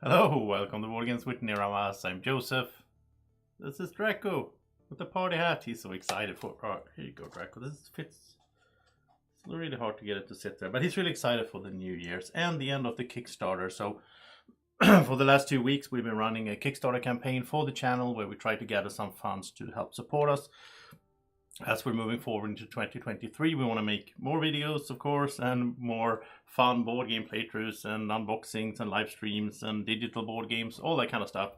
Hello, welcome to Board Games with Niramas. I'm Joseph. This is Draco with the party hat. He's so excited for. Oh, here you go, Draco. This fits. It's really hard to get it to sit there, but he's really excited for the New Year's and the end of the Kickstarter. So, for the last 2 weeks, we've been running a Kickstarter campaign for the channel where we try to gather some funds to help support us. As we're moving forward into 2023, we want to make more videos, of course, and more fun board game playthroughs and unboxings and live streams and digital board games, all that kind of stuff.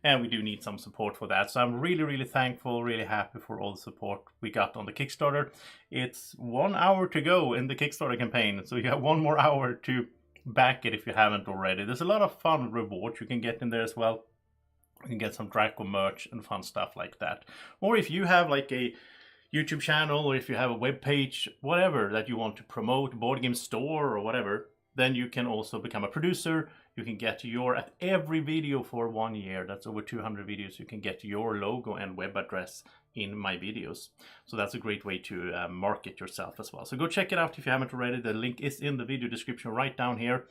And we do need some support for that. So I'm really thankful, really happy for all the support we got on the Kickstarter. It's 1 hour to go in the Kickstarter campaign, so you have 1 more hour to back it if you haven't already. There's a lot of fun rewards you can get in there as well. You can get some Draco merch and fun stuff like that. Or if you have like a YouTube channel, or if you have a web page, whatever that you want to promote, board game store or whatever, then you can also become a producer. You can get at every video for 1 year. That's over 200 videos. You can get your logo and web address in my videos. So that's a great way to market yourself as well. So go check it out if you haven't already. The link is in the video description right down here.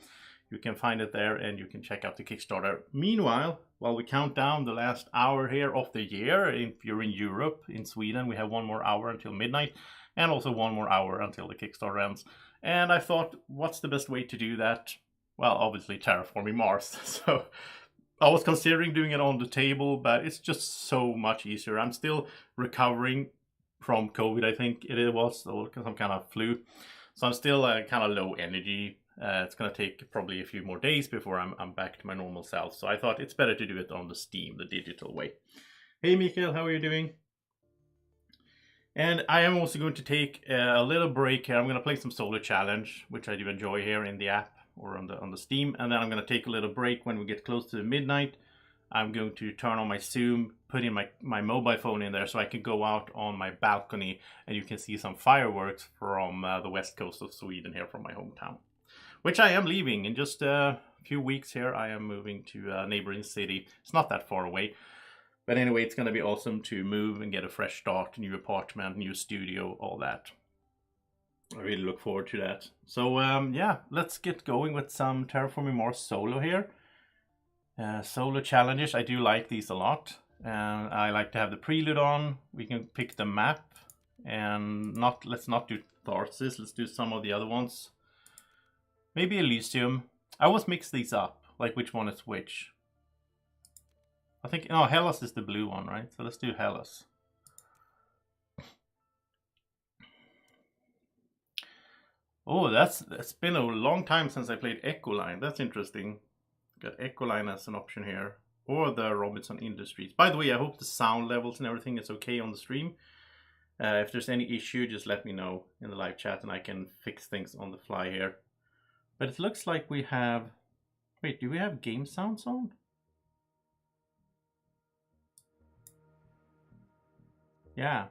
You can find it there and you can check out the Kickstarter. Meanwhile, while we count down the last hour here of the year, if you're in Europe, in Sweden, we have 1 more hour until midnight and also 1 more hour until the Kickstarter ends. And I thought, what's the best way to do that? Well, obviously Terraforming Mars. So I was considering doing it on the table, but it's just so much easier. I'm still recovering from COVID, I think it was, or some kind of flu. So I'm still kind of low energy. It's going to take probably a few more days before I'm back to my normal self. So I thought it's better to do it on the Steam, the digital way. Hey Mikael, how are you doing? And I am also going to take a little break here. I'm going to play some Solo Challenge, which I do enjoy here in the app or on the Steam. And then I'm going to take a little break when we get close to midnight. I'm going to turn on my Zoom, put in my mobile phone in there so I can go out on my balcony and you can see some fireworks from the west coast of Sweden here from my hometown. Which I am leaving in just a few weeks here. I am moving to a neighboring city. It's not that far away. But anyway, it's going to be awesome to move and get a fresh start, new apartment, new studio, all that. I really look forward to that. So yeah, let's get going with some Terraforming Mars solo here. Solo challenges, I do like these a lot. And I like to have the prelude on. We can pick the map. And let's not do Tharsis, let's do some of the other ones. Maybe Elysium. I always mix these up, like which one is which. I think, no, Hellas is the blue one, right? So let's do Hellas. Oh, it's been a long time since I played Echoline. That's interesting. Got Echoline as an option here. Or the Robinson Industries. By the way, I hope the sound levels and everything is okay on the stream. If there's any issue, just let me know in the live chat and I can fix things on the fly here. But it looks like we have... Wait, do we have game sounds on? Yeah,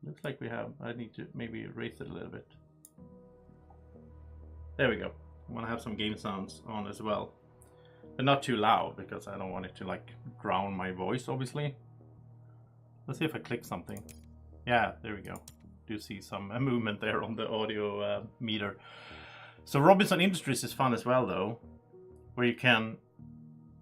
looks like we have. I need to maybe raise it a little bit. There we go. I want to have some game sounds on as well. But not too loud because I don't want it to like drown my voice, obviously. Let's see if I click something. Yeah, there we go. Do see some movement there on the audio meter. So Robinson Industries is fun as well though, where you can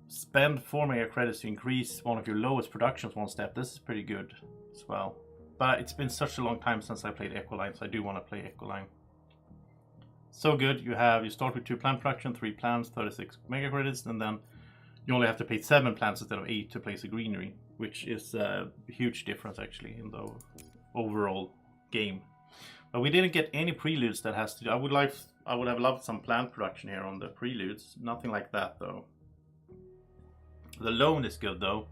spend 4 mega credits to increase one of your lowest productions 1 step. This is pretty good as well. But it's been such a long time since I played Echoline, so I do want to play Echoline. So good, you start with 2 plant production, 3 plants, 36 mega credits, and then you only have to pay 7 plants instead of 8 to place a greenery, which is a huge difference actually in the overall game. But we didn't get any preludes that has to do. I would have loved some plant production here on the preludes. Nothing like that though. The loan is good though.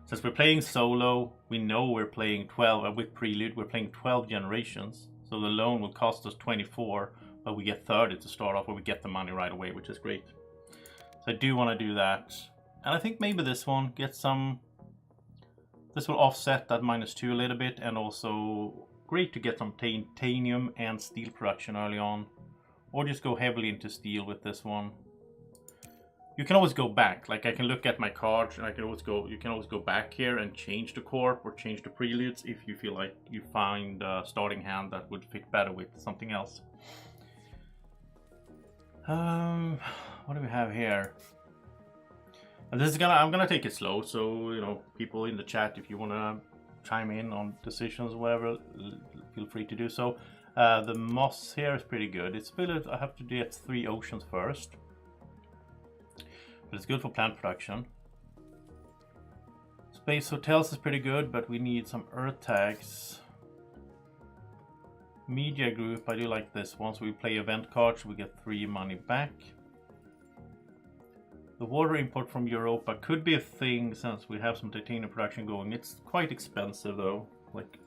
Since we're playing solo, we know we're playing 12, and with prelude we're playing 12 generations. So the loan will cost us 24, but we get 30 to start off, where we get the money right away, which is great. So I do want to do that. And I think maybe this one gets some... This will offset that -2 a little bit, and also great to get some titanium and steel production early on. Or just go heavily into steel with this one. You can always go back. Like I can look at my cards and you can always go back here and change the corp or change the preludes if you feel like you find a starting hand that would fit better with something else. What do we have here? And this is I'm gonna take it slow, so you know, people in the chat, if you wanna chime in on decisions or whatever, feel free to do so. The moss here is pretty good. It's still, I have to get 3 oceans first, but it's good for plant production. Space hotels is pretty good, but we need some earth tags. Media group, I do like this. Once we play event cards, we get 3 money back. The water import from Europa could be a thing since we have some titanium production going. It's quite expensive though. Like,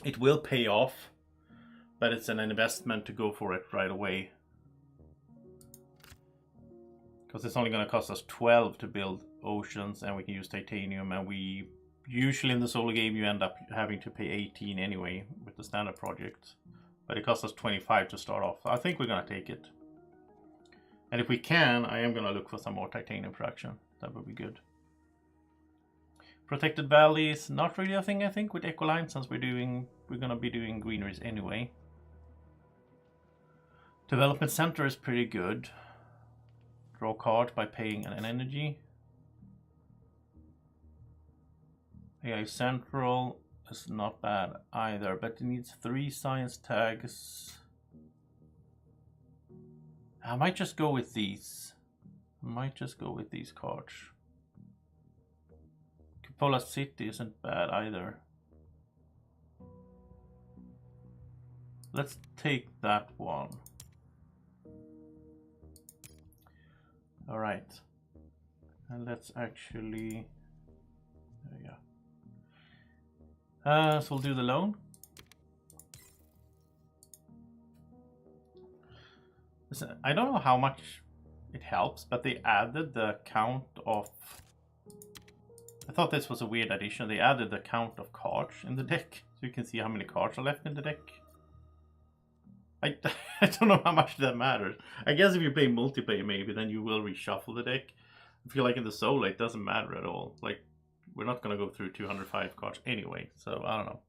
it will pay off, but it's an investment to go for it right away. Because it's only going to cost us 12 to build oceans, and we can use titanium, and we usually in the solo game you end up having to pay 18 anyway with the standard project. But it costs us 25 to start off. I think we're going to take it. And if we can, I am going to look for some more titanium production. That would be good. Protected valleys, not really a thing I think with Ecoline, since we're going to be doing greeneries anyway. Development center is pretty good. Draw card by paying an energy. AI Central is not bad either, but it needs 3 science tags. I might just go with these. Cards. Cupola City isn't bad either. Let's take that one. Alright. And let's actually... There we go. So we'll do the loan. Listen, I don't know how much it helps, but they added the count of... I thought this was a weird addition. They added the count of cards in the deck, so you can see how many cards are left in the deck. I don't know how much that matters. I guess if you play multiplayer maybe, then you will reshuffle the deck. I feel like in the solo it doesn't matter at all. Like, we're not going to go through 205 cards anyway, so I don't know.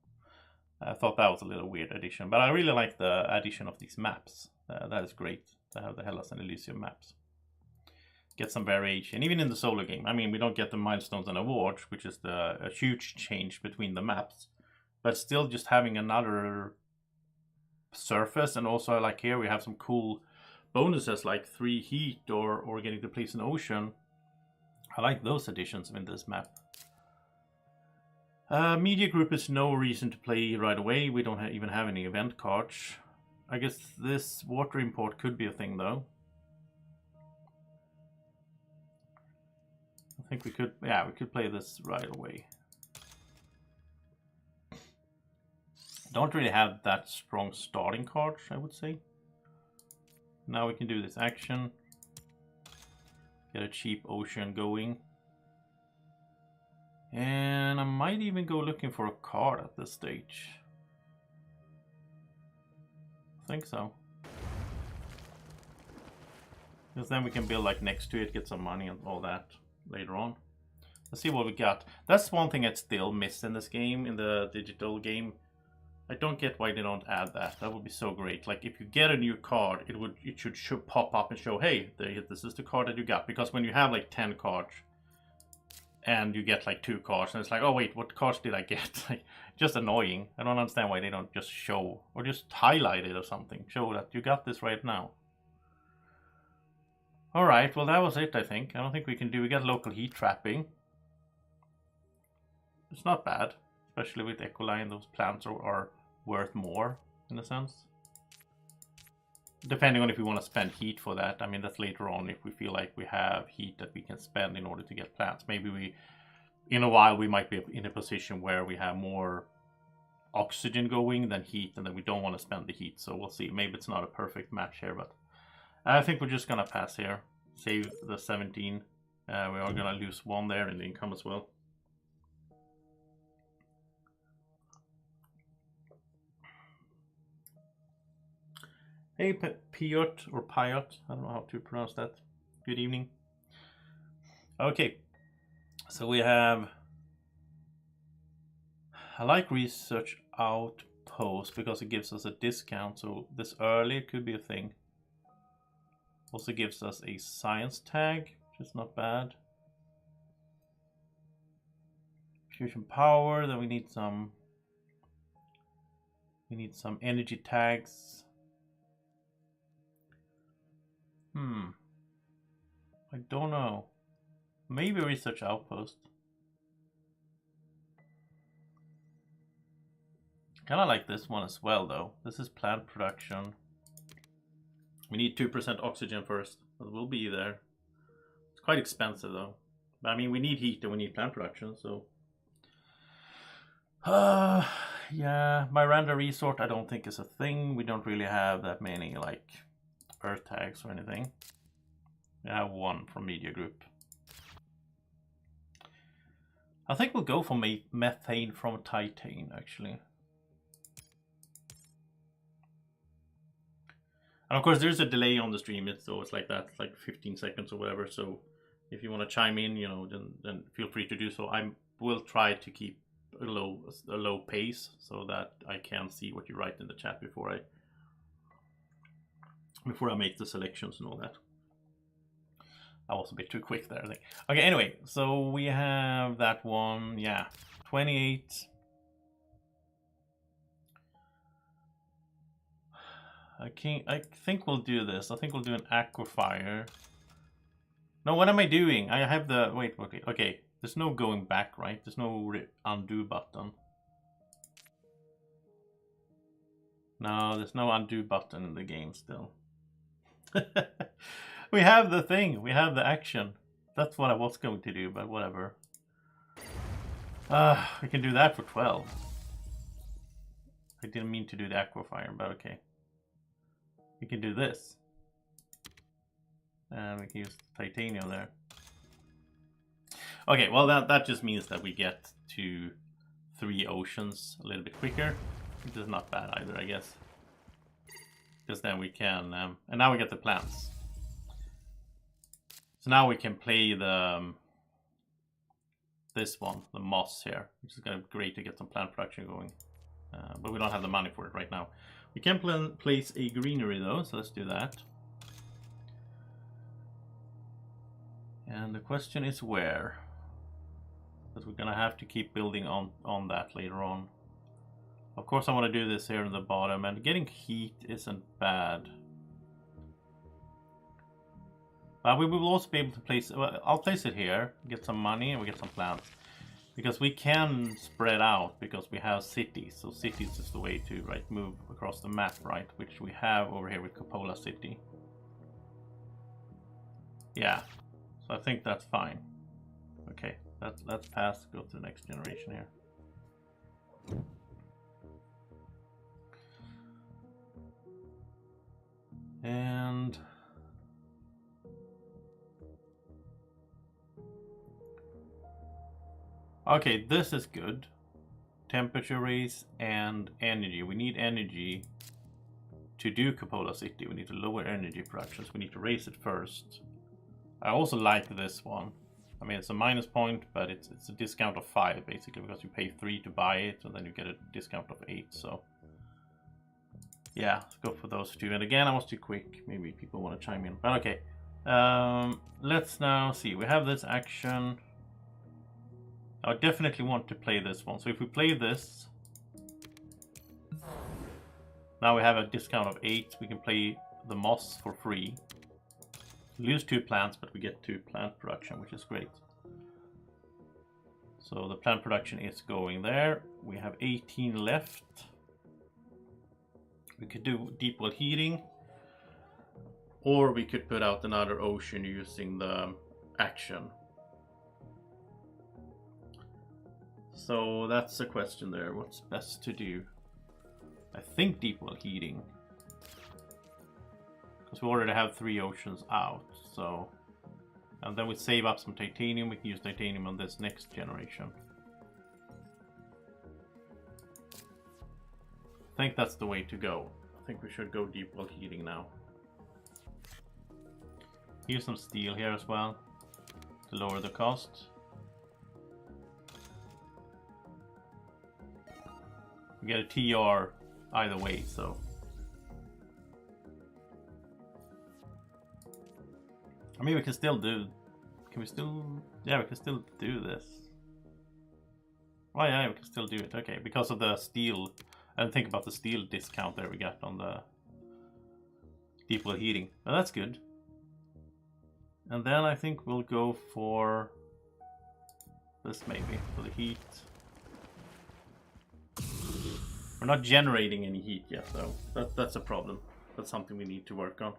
I thought that was a little weird addition, but I really like the addition of these maps. That is great to have the Hellas and Elysium maps. Get some variation, even in the solo game. I mean, we don't get the milestones and awards, which is a huge change between the maps, but still just having another surface. And also, like here, we have some cool bonuses like 3 heat or getting to place an ocean. I like those additions in this map. Media group is no reason to play right away. We don't even have any event cards. I guess this water import could be a thing though. I think we could, yeah, we could play this right away. Don't really have that strong starting cards, I would say. Now we can do this action. Get a cheap ocean going. And I might even go looking for a card at this stage. I think so. Because then we can build like next to it, get some money and all that later on. Let's see what we got. That's one thing I still miss in this game, in the digital game. I don't get why they don't add that. That would be so great. Like if you get a new card, it should pop up and show, hey, this is the card that you got. Because when you have like 10 cards and you get like 2 cards, and it's like, oh wait, what cards did I get? Like, just annoying. I don't understand why they don't just show or just highlight it or something. Show that you got this right now. Alright, well that was it, I think. I don't think we can do... We got local heat trapping. It's not bad. Especially with Ecoline, those plants are worth more, in a sense. Depending on if we want to spend heat for that. I mean, that's later on if we feel like we have heat that we can spend in order to get plants. Maybe we... In a while, we might be in a position where we have more oxygen going than heat, and then we don't want to spend the heat. So we'll see. Maybe it's not a perfect match here, but... I think we're just gonna pass here. Save the 17. We are gonna lose 1 there in the income as well. Hey Piot or Piot, I don't know how to pronounce that. Good evening. Okay, so we have... I like Research Outpost because it gives us a discount, so this early could be a thing. Also gives us a science tag, which is not bad. fusion power. Then we need some energy tags. I don't know. Maybe research outpost. Kind of like this one as well, though. This is plant production. We need 2% oxygen first. But we'll be there. It's quite expensive, though. But I mean, we need heat and we need plant production, so. Yeah, Miranda Resort I don't think is a thing. We don't really have that many, like, Earth tags or anything. We have one from Media Group. I think we'll go for methane from Titan, actually. And of course, there's a delay on the stream, so it's like that, like 15 seconds or whatever. So if you want to chime in, you know, then feel free to do so. I will try to keep a low pace so that I can see what you write in the chat before I make the selections and all that. I was a bit too quick there, I think. Okay, anyway, so we have that one, yeah, 28. I think we'll do this. I think we'll do an aquifer. No, what am I doing? I have the, wait, okay. There's no going back, right? There's no undo button. No, there's no undo button in the game still. We have the thing. We have the action. That's what I was going to do, but whatever. We can do that for 12. I didn't mean to do the aquifer, but okay. We can do this. And we can use titanium there. Okay, well that just means that we get to 3 oceans a little bit quicker. Which is not bad either, I guess. Because then we can, and now we get the plants. So now we can play the this one, the moss here, which is gonna be great to get some plant production going. But we don't have the money for it right now. We can place a greenery though, so let's do that. And the question is where? Because we're gonna have to keep building on that later on. Of course I want to do this here in the bottom, and getting heat isn't bad. But we will also be able to place, well, I'll place it here, get some money, and we get some plants. Because we can spread out, because we have cities. So cities is the way to, right, move across the map, right? Which we have over here with Coppola City. Yeah, so I think that's fine. Okay, let's pass, go to the next generation here. And okay, this is good. Temperature raise and energy. We need energy to do Coppola City. We need to lower energy production, so we need to raise it first. I also like this one. I mean, it's a minus point, but it's a discount of 5 basically, because you pay 3 to buy it, and then you get a discount of 8. So yeah, let's go for those two. And again, I was too quick. Maybe people want to chime in, but okay. Let's now see. We have this action. I definitely want to play this one. So if we play this, now we have a discount of 8. We can play the moss for free. Lose 2 plants, but we get 2 plant production, which is great. So the plant production is going there. We have 18 left. We could do deep well heating, or we could put out another ocean using the action. So that's the question there. What's best to do? I think deep well heating, because we already have 3 oceans out. So, and then we save up some titanium. We can use titanium on this next generation. I think that's the way to go. I think we should go deep well heating now. Here's some steel here as well to lower the cost. We get a TR either way, so. I mean, we can still do. Can we still? Yeah, we can still do this. Oh yeah, we can still do it. Okay, because of the steel. I didn't think about the steel discount there we got on the deep-well heating. But that's good. And then I think we'll go for this maybe, for the heat. We're not generating any heat yet though. That's a problem. That's something we need to work on.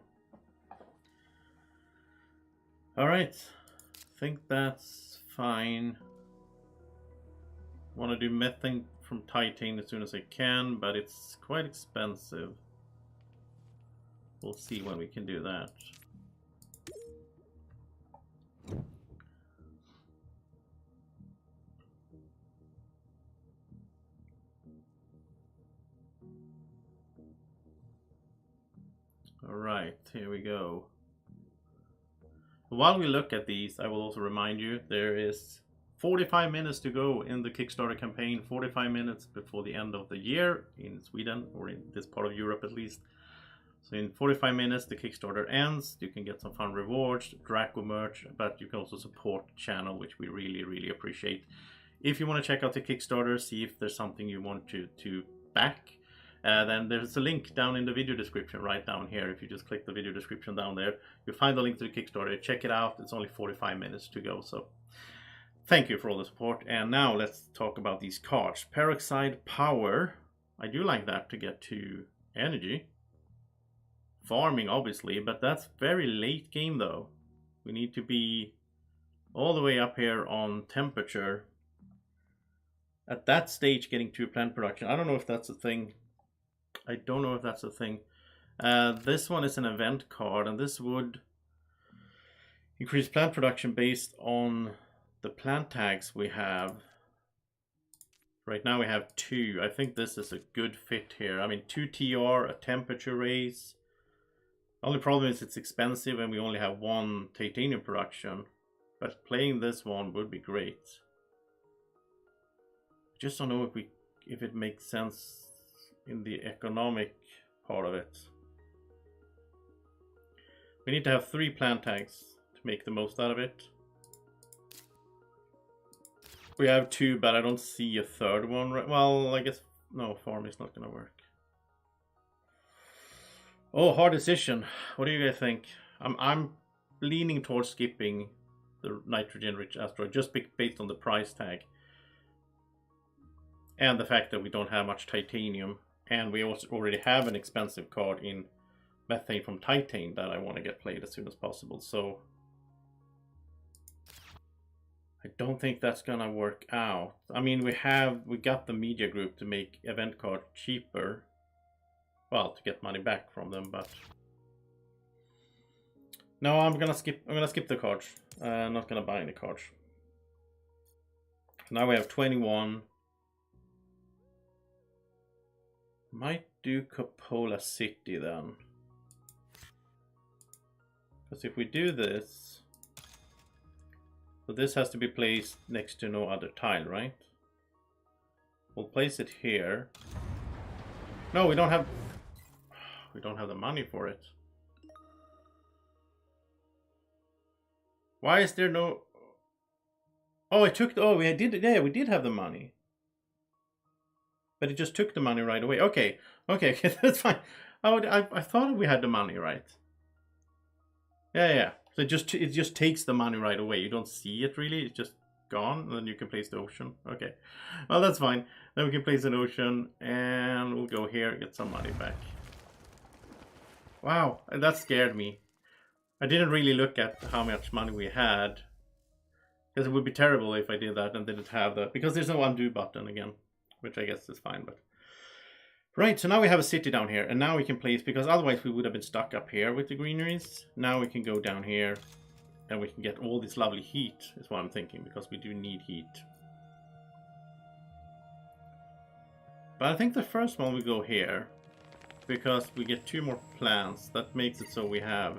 Alright. I think that's fine. Want to do methane from Titan as soon as I can, but it's quite expensive. We'll see when we can do that. Alright, here we go. While we look at these, I will also remind you there is 45 minutes to go in the Kickstarter campaign, 45 minutes before the end of the year in Sweden, or in this part of Europe at least. So in 45 minutes the Kickstarter ends. You can get some fun rewards, Draco merch, but you can also support the channel, which we really appreciate. If you want to check out the Kickstarter, see if there's something you want to back, then there's a link down in the video description right down here. If you just click the video description down there, you'll find the link to the Kickstarter. Check it out. It's only 45 minutes to go. So thank you for all the support. And now let's talk about these cards. Peroxide Power. I do like that to get to energy. Farming, obviously, but that's very late game though. We need to be all the way up here on temperature. At that stage, getting to plant production. I don't know if that's a thing. I don't know if that's a thing. This one is an event card, and this would increase plant production based on the plant tags we have. Right now we have 2. I think this is a good fit here. I mean, 2 TR, a temperature raise. The only problem is it's expensive and we only have 1 titanium production. But playing this one would be great. Just don't know if it makes sense in the economic part of it. We need to have 3 plant tags to make the most out of it. We have 2, but I don't see a third one. Right? Well, I guess no, farm is not gonna work. Oh, hard decision. What do you guys think? I'm leaning towards skipping the nitrogen-rich asteroid just based on the price tag and the fact that we don't have much titanium, and we also already have an expensive card in methane from Titan that I want to get played as soon as possible. So I don't think that's gonna work out. I mean, we got the media group to make event card cheaper. Well, to get money back from them, but no, I'm gonna skip the cards. I'm not gonna buy any cards. Now we have 21. Might do Coppola City then. Because if we do this, so this has to be placed next to no other tile, right? We'll place it here. No, we don't have the money for it. Why is there no... Oh, it took... Oh, we did have the money. But it just took the money right away. Okay, that's fine. I thought we had the money, right? Yeah. So it just takes the money right away. You don't see it really. It's just gone. And then you can place the ocean. Okay. Well, that's fine. Then we can place an ocean. And we'll go here, get some money back. Wow, that scared me. I didn't really look at how much money we had. Because it would be terrible if I did that and didn't have that. Because there's no undo button again. Which I guess is fine, but... Right, so now we have a city down here. And now we can place... Because otherwise we would have been stuck up here with the greeneries. Now we can go down here. And we can get all this lovely heat, is what I'm thinking. Because we do need heat. But I think the first one we go here. Because we get 2 more plants. That makes it so we have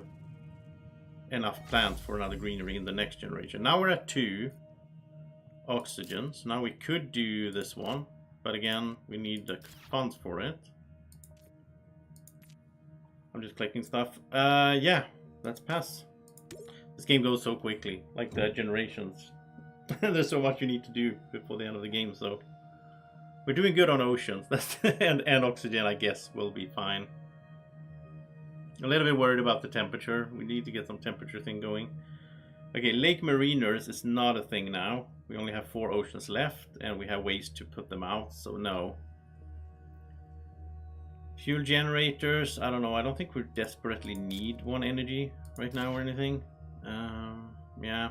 enough plants for another greenery in the next generation. Now we're at 2 oxygens. Now we could do this one. But again, we need the funds for it. I'm just clicking stuff. Yeah, let's pass. This game goes so quickly, like the generations. There's so much you need to do before the end of the game, so we're doing good on oceans. and oxygen, I guess, will be fine. A little bit worried about the temperature. We need to get some temperature thing going. Okay, Lake Mariners is not a thing now. We only have 4 oceans left, and we have ways to put them out, so no. Fuel generators, I don't know. I don't think we desperately need 1 energy right now or anything. Yeah.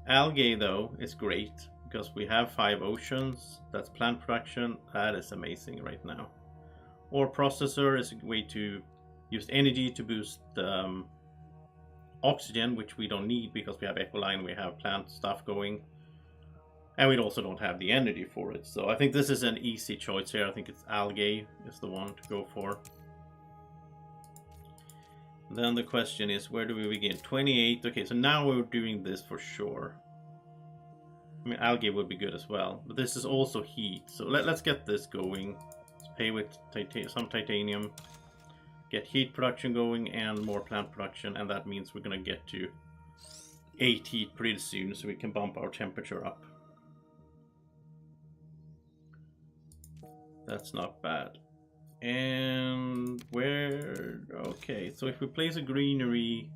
Algae, though, is great, because we have 5 oceans. That's plant production. That is amazing right now. Ore processor is a way to use energy to boost oxygen, which we don't need because we have Ecoline, we have plant stuff going, and we also don't have the energy for it. So I think this is an easy choice here. I think it's algae is the one to go for. Then the question is, where do we begin? 28. Okay, so now we're doing this for sure. I mean, algae would be good as well, but this is also heat. So let's get this going. Let's pay with some titanium. Get heat production going and more plant production, and that means we're going to get to 8 heat pretty soon, so we can bump our temperature up. That's not bad. And where... Okay, so if we place a greenery...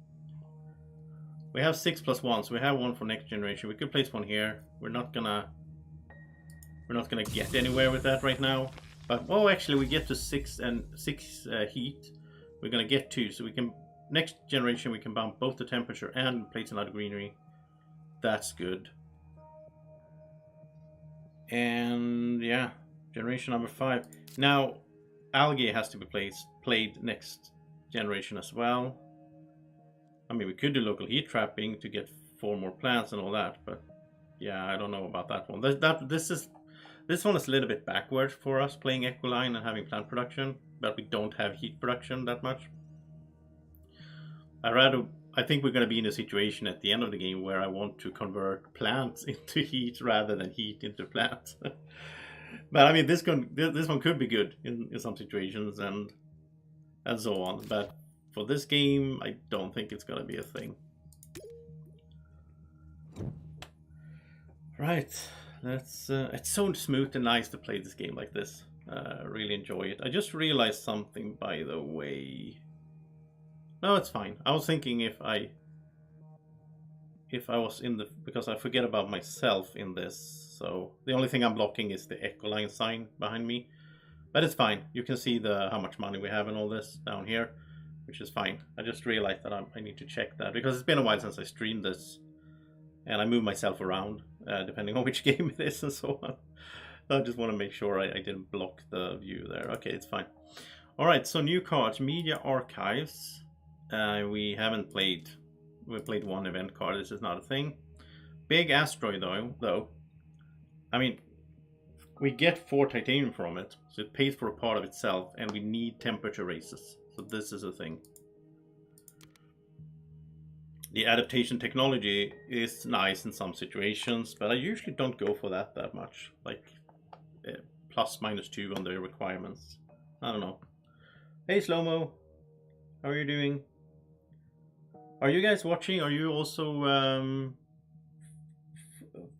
We have 6 plus 1, so we have 1 for next generation. We could place 1 here. We're not gonna get anywhere with that right now. But, oh, actually we get to 6 heat. We're gonna get 2, so we can... Next generation we can bump both the temperature and place another greenery. That's good. And yeah, generation number 5. Now, algae has to be played next generation as well. I mean, we could do local heat trapping to get 4 more plants and all that, but yeah, I don't know about that one. This one is a little bit backward for us, playing Ecoline and having plant production, but we don't have heat production that much. I think we're going to be in a situation at the end of the game where I want to convert plants into heat rather than heat into plants. But I mean, this one could be good in some situations and so on. But for this game, I don't think it's going to be a thing. Right. It's so smooth and nice to play this game like this. Really enjoy it. I just realized something, by the way. No, it's fine. I was thinking if I was in the... Because I forget about myself in this. So the only thing I'm blocking is the Ecoline sign behind me. But it's fine. You can see how much money we have and all this down here, which is fine. I just realized that I need to check that because it's been a while since I streamed this. And I move myself around, depending on which game it is and so on. So I just want to make sure I didn't block the view there. Okay, it's fine. Alright, so new cards. Media Archives. We haven't played. We played 1 event card. This is not a thing. Big Asteroid, though. I mean, we get 4 titanium from it. So it pays for a part of itself. And we need temperature raises. So this is a thing. The adaptation technology is nice in some situations, but I usually don't go for that much. Like plus -2 on the requirements. I don't know. Hey Slowmo, how are you doing? Are you guys watching? Are you also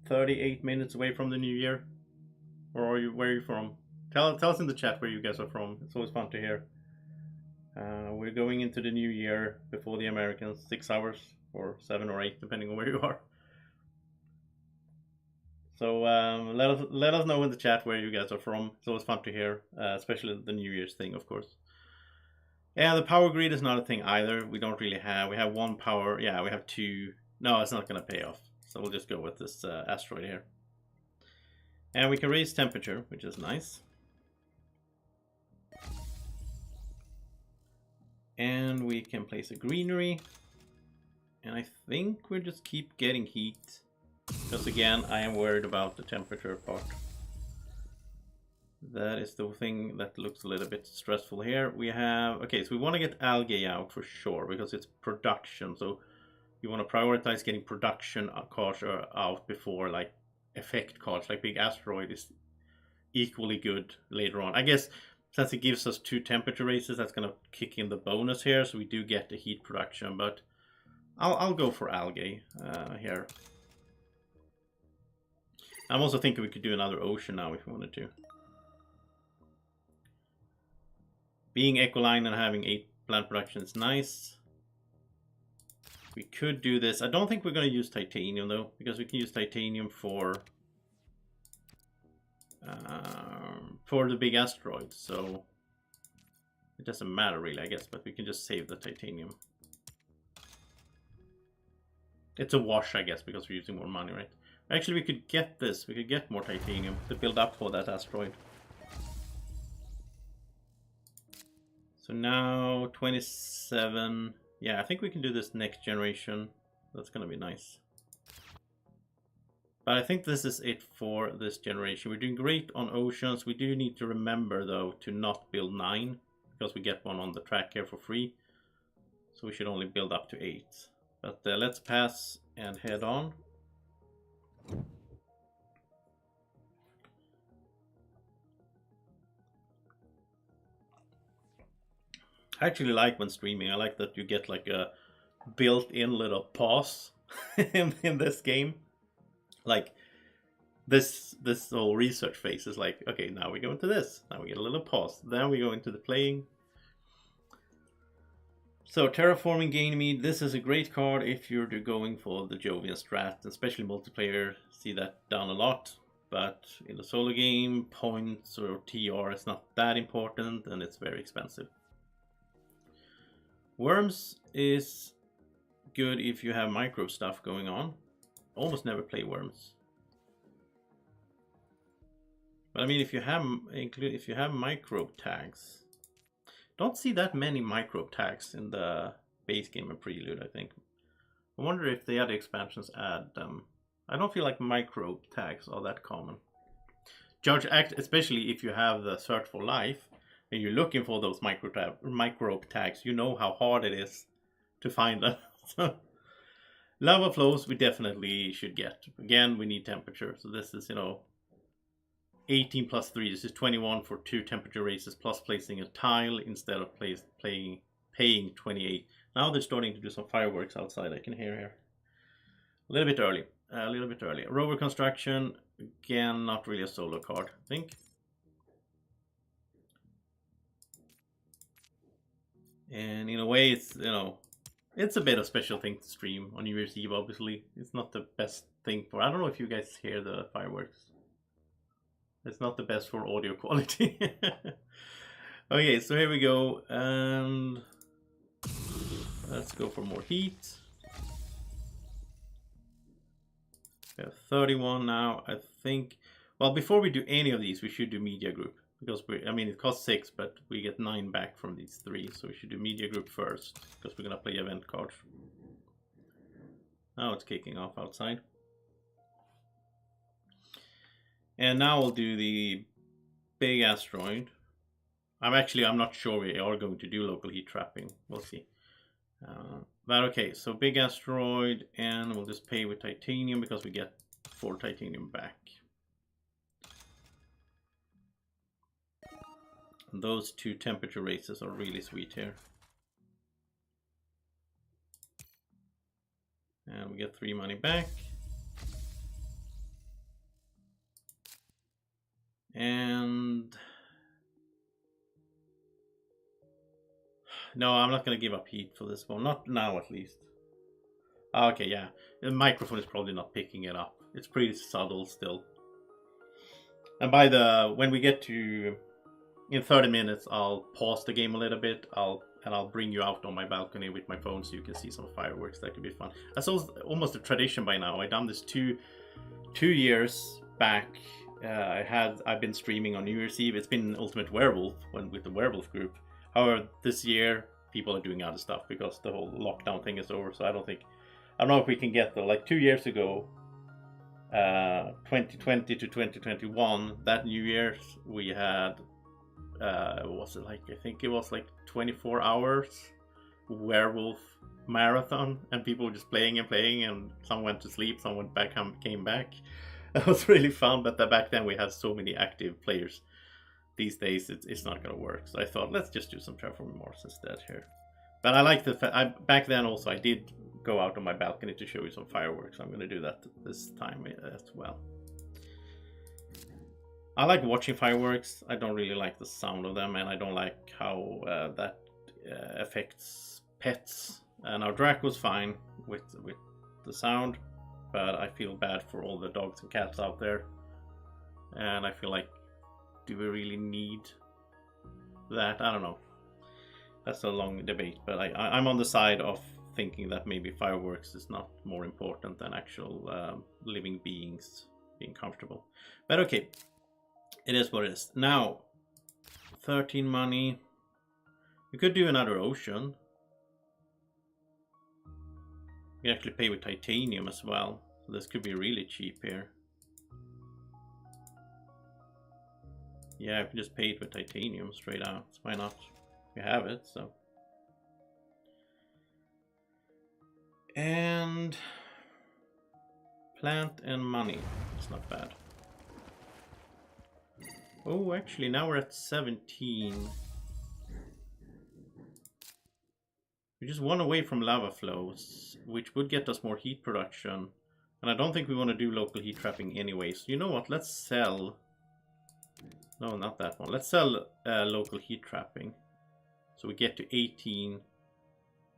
38 minutes away from the new year? Or are you, where are you from? Tell us in the chat where you guys are from. It's always fun to hear. We're going into the new year before the Americans, 6 hours or 7 or 8, depending on where you are. So let us know in the chat where you guys are from. It's always fun to hear, especially the New Year's thing, of course. Yeah, the power grid is not a thing either. We don't really have. We have 1 power. Yeah, we have 2. No, it's not going to pay off. So we'll just go with this asteroid here. And we can raise temperature, which is nice. And we can place a greenery. And I think we'll just keep getting heat. Because again, I am worried about the temperature part. That is the thing that looks a little bit stressful here. We have... Okay, so we want to get algae out for sure. Because it's production. So you want to prioritize getting production cards out before like effect cards. Like Big Asteroid is equally good later on. I guess... Since it gives us 2 temperature raises, that's going to kick in the bonus here, so we do get the heat production, but I'll go for algae here. I'm also thinking we could do another ocean now if we wanted to. Being ecoline and having 8 plant production is nice. We could do this. I don't think we're going to use titanium though, because we can use titanium for the big asteroid. So it doesn't matter really, I guess, but we can just save the titanium. It's a wash, I guess, because we're using more money, right? Actually, we could get this. We could get more titanium to build up for that asteroid. So now 27. Yeah, I think we can do this next generation. That's going to be nice. But I think this is it for this generation. We're doing great on oceans. We do need to remember, though, to not build 9. Because we get one on the track here for free. So we should only build up to 8. But let's pass and head on. I actually like when streaming. I like that you get like a built-in little pause in this game. Like this whole research phase is like, okay, now we go into this. Now we get a little pause. Then we go into the playing. So Terraforming Ganymede, this is a great card if you're going for the Jovian strat, especially multiplayer. See that done a lot. But in the solo game, points or TR is not that important and it's very expensive. Worms is good if you have micro stuff going on. Almost never play worms. But I mean, if you have microbe tags, don't see that many microbe tags in the base game and prelude, I think. I wonder if the other expansions add them. I don't feel like microbe tags are that common. Judge Act, especially if you have the search for life and you're looking for those microbe tags, you know how hard it is to find them. Lava flows we definitely should get. Again, we need temperature. So this is, 18 plus 3. This is 21 for 2 temperature raises plus placing a tile instead of paying 28. Now they're starting to do some fireworks outside. I can hear here. A little bit early. Rover construction, again, not really a solo card, I think. And in a way, it's, it's a bit of a special thing to stream on New Year's Eve, obviously. It's not the best thing for... I don't know if you guys hear the fireworks. It's not the best for audio quality. Okay, so here we go. And let's go for more heat. We have 31 now, I think. Well, before we do any of these, we should do media group. Because it costs 6, but we get 9 back from these 3. So we should do media group first. Because we're going to play event cards. Now it's kicking off outside. And now we'll do the big asteroid. I'm not sure we are going to do local heat trapping. We'll see. But okay, so big asteroid, and we'll just pay with titanium because we get 4 titanium back. And those 2 temperature raises are really sweet here. And we get 3 money back. And no, I'm not going to give up heat for this one. Not now, at least. Okay, yeah. The microphone is probably not picking it up. It's pretty subtle still. And when we get to... In 30 minutes, I'll pause the game a little bit. I'll bring you out on my balcony with my phone so you can see some fireworks. That could be fun. That's almost a tradition by now. I've done this two years back. I've been streaming on New Year's Eve. It's been Ultimate Werewolf with the Werewolf group. However, this year people are doing other stuff because the whole lockdown thing is over. So I don't know if we can get there. Like 2 years ago, 2020 to 2021, that New Year's we had. Was it like, I think it was like 24 hours werewolf marathon, and people were just playing, and some went to sleep, some went back, came back. It was really fun, but back then we had so many active players. These days it's not gonna work, so I thought let's just do some Terraforming Mars instead here. But I like the fact, back then also I did go out on my balcony to show you some fireworks. I'm gonna do that this time as well. I like watching fireworks. I don't really like the sound of them, and I don't like how that affects pets. And our Draco's fine with the sound, but I feel bad for all the dogs and cats out there. And I feel like, do we really need that? I don't know. That's a long debate, but I'm on the side of thinking that maybe fireworks is not more important than actual living beings being comfortable. But okay. It is what it is. Now, 13 money. We could do another ocean. We actually pay with titanium as well. So this could be really cheap here. Yeah, if we just pay it with titanium straight out. Why not? We have it, so. And plant and money. It's not bad. Oh, actually, now we're at 17. We just one away from lava flows, which would get us more heat production. And I don't think we want to do local heat trapping anyway. So you know what? Let's sell... No, not that one. Let's sell local heat trapping. So we get to 18.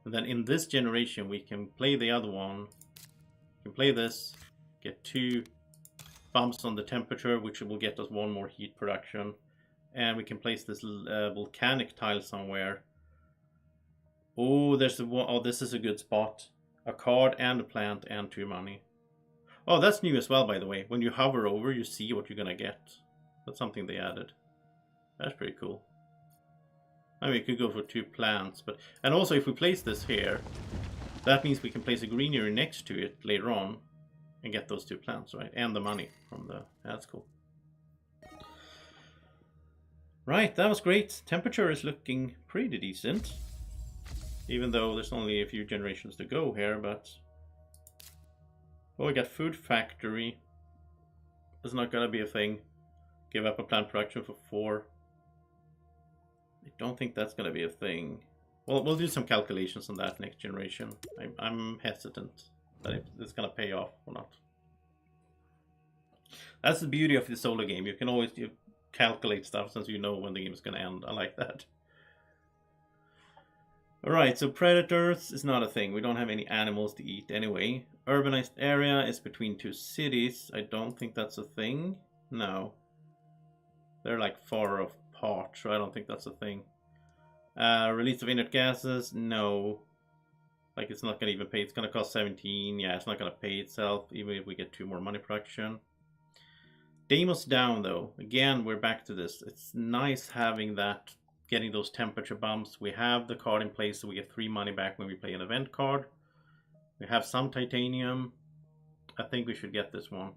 And then in this generation, we can play the other one. We can play this, get 2 bumps on the temperature, which will get us 1 more heat production, and we can place this volcanic tile somewhere. Oh, there's a this is a good spot. A card and a plant and 2 money. Oh, that's new as well, by the way. When you hover over, you see what you're gonna get. That's something they added. That's pretty cool. I mean, we could go for 2 plants, but and also if we place this here, that means we can place a greenery next to it later on. And get those 2 plants, right? And the money from the... That's cool. Right, that was great. Temperature is looking pretty decent. Even though there's only a few generations to go here, but... Oh, we got food factory. That's not gonna be a thing. Give up a plant production for 4. I don't think that's gonna be a thing. Well, we'll do some calculations on that next generation. I'm hesitant that if it's gonna pay off or not. That's the beauty of the solo game. You can always calculate stuff since you know when the game is gonna end. I like that. Alright, so predators is not a thing. We don't have any animals to eat anyway. Urbanized area is between 2 cities. I don't think that's a thing. No. They're like far apart, so I don't think that's a thing. Release of inert gases? No. Like, it's not gonna even pay. It's gonna cost 17. Yeah, it's not gonna pay itself, even if we get 2 more money production. Deimos down, though. Again, we're back to this. It's nice having that, getting those temperature bumps. We have the card in place, so we get 3 money back when we play an event card. We have some titanium. I think we should get this one.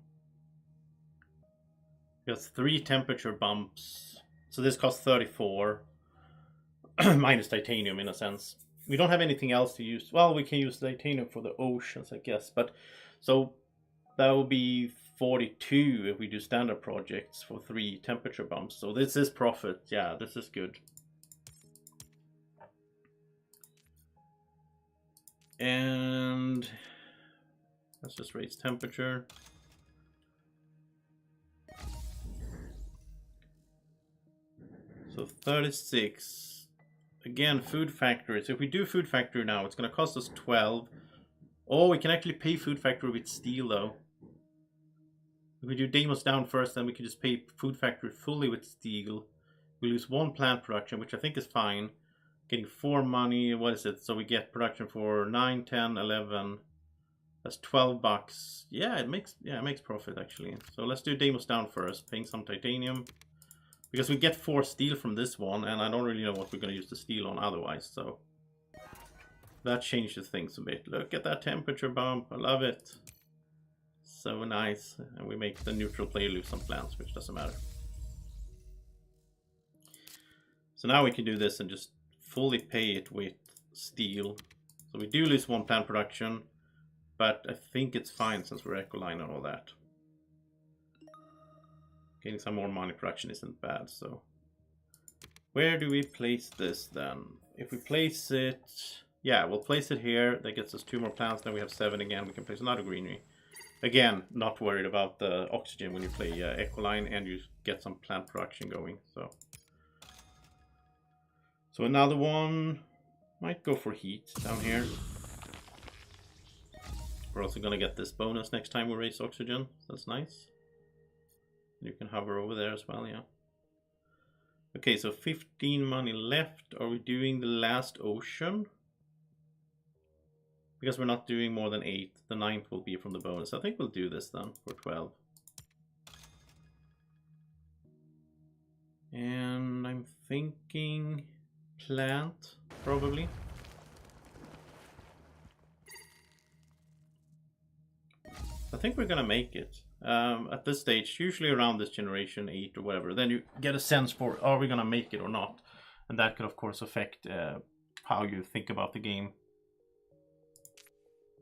Because 3 temperature bumps. So this costs 34. Minus titanium, in a sense. We don't have anything else to use. Well, we can use titanium for the oceans, I guess. But so that will be 42 if we do standard projects for 3 temperature bumps. So this is profit. Yeah, this is good. And let's just raise temperature. So 36. Again, food factory. So if we do food factory now, it's going to cost us 12. Oh, we can actually pay food factory with steel though. If we do Deimos down first, then we can just pay food factory fully with steel. We lose 1 plant production, which I think is fine. Getting 4 money. What is it? So we get production for 9, 10, 11. That's 12 bucks. Yeah, it makes profit actually. So let's do Deimos down first, paying some titanium. Because we get 4 steel from this one, and I don't really know what we're going to use the steel on otherwise, so... That changes things a bit. Look at that temperature bump, I love it. So nice. And we make the neutral player lose some plants, which doesn't matter. So now we can do this and just fully pay it with steel. So we do lose 1 plant production, but I think it's fine since we're eco-line and all that. Getting some more money production isn't bad, so... Where do we place this then? If we place it... Yeah, we'll place it here. That gets us 2 more plants, then we have 7 again. We can place another greenery. Again, not worried about the oxygen when you play Ecoline, and you get some plant production going. So another one might go for heat down here. We're also gonna get this bonus next time we raise oxygen. That's nice. You can hover over there as well, yeah. Okay, so 15 money left. Are we doing the last ocean? Because we're not doing more than 8. The 9th will be from the bonus. I think we'll do this then for 12. And I'm thinking plant, probably. I think we're gonna make it. At this stage, usually around this generation 8 or whatever, then you get a sense for, are we gonna make it or not? And that could of course affect how you think about the game.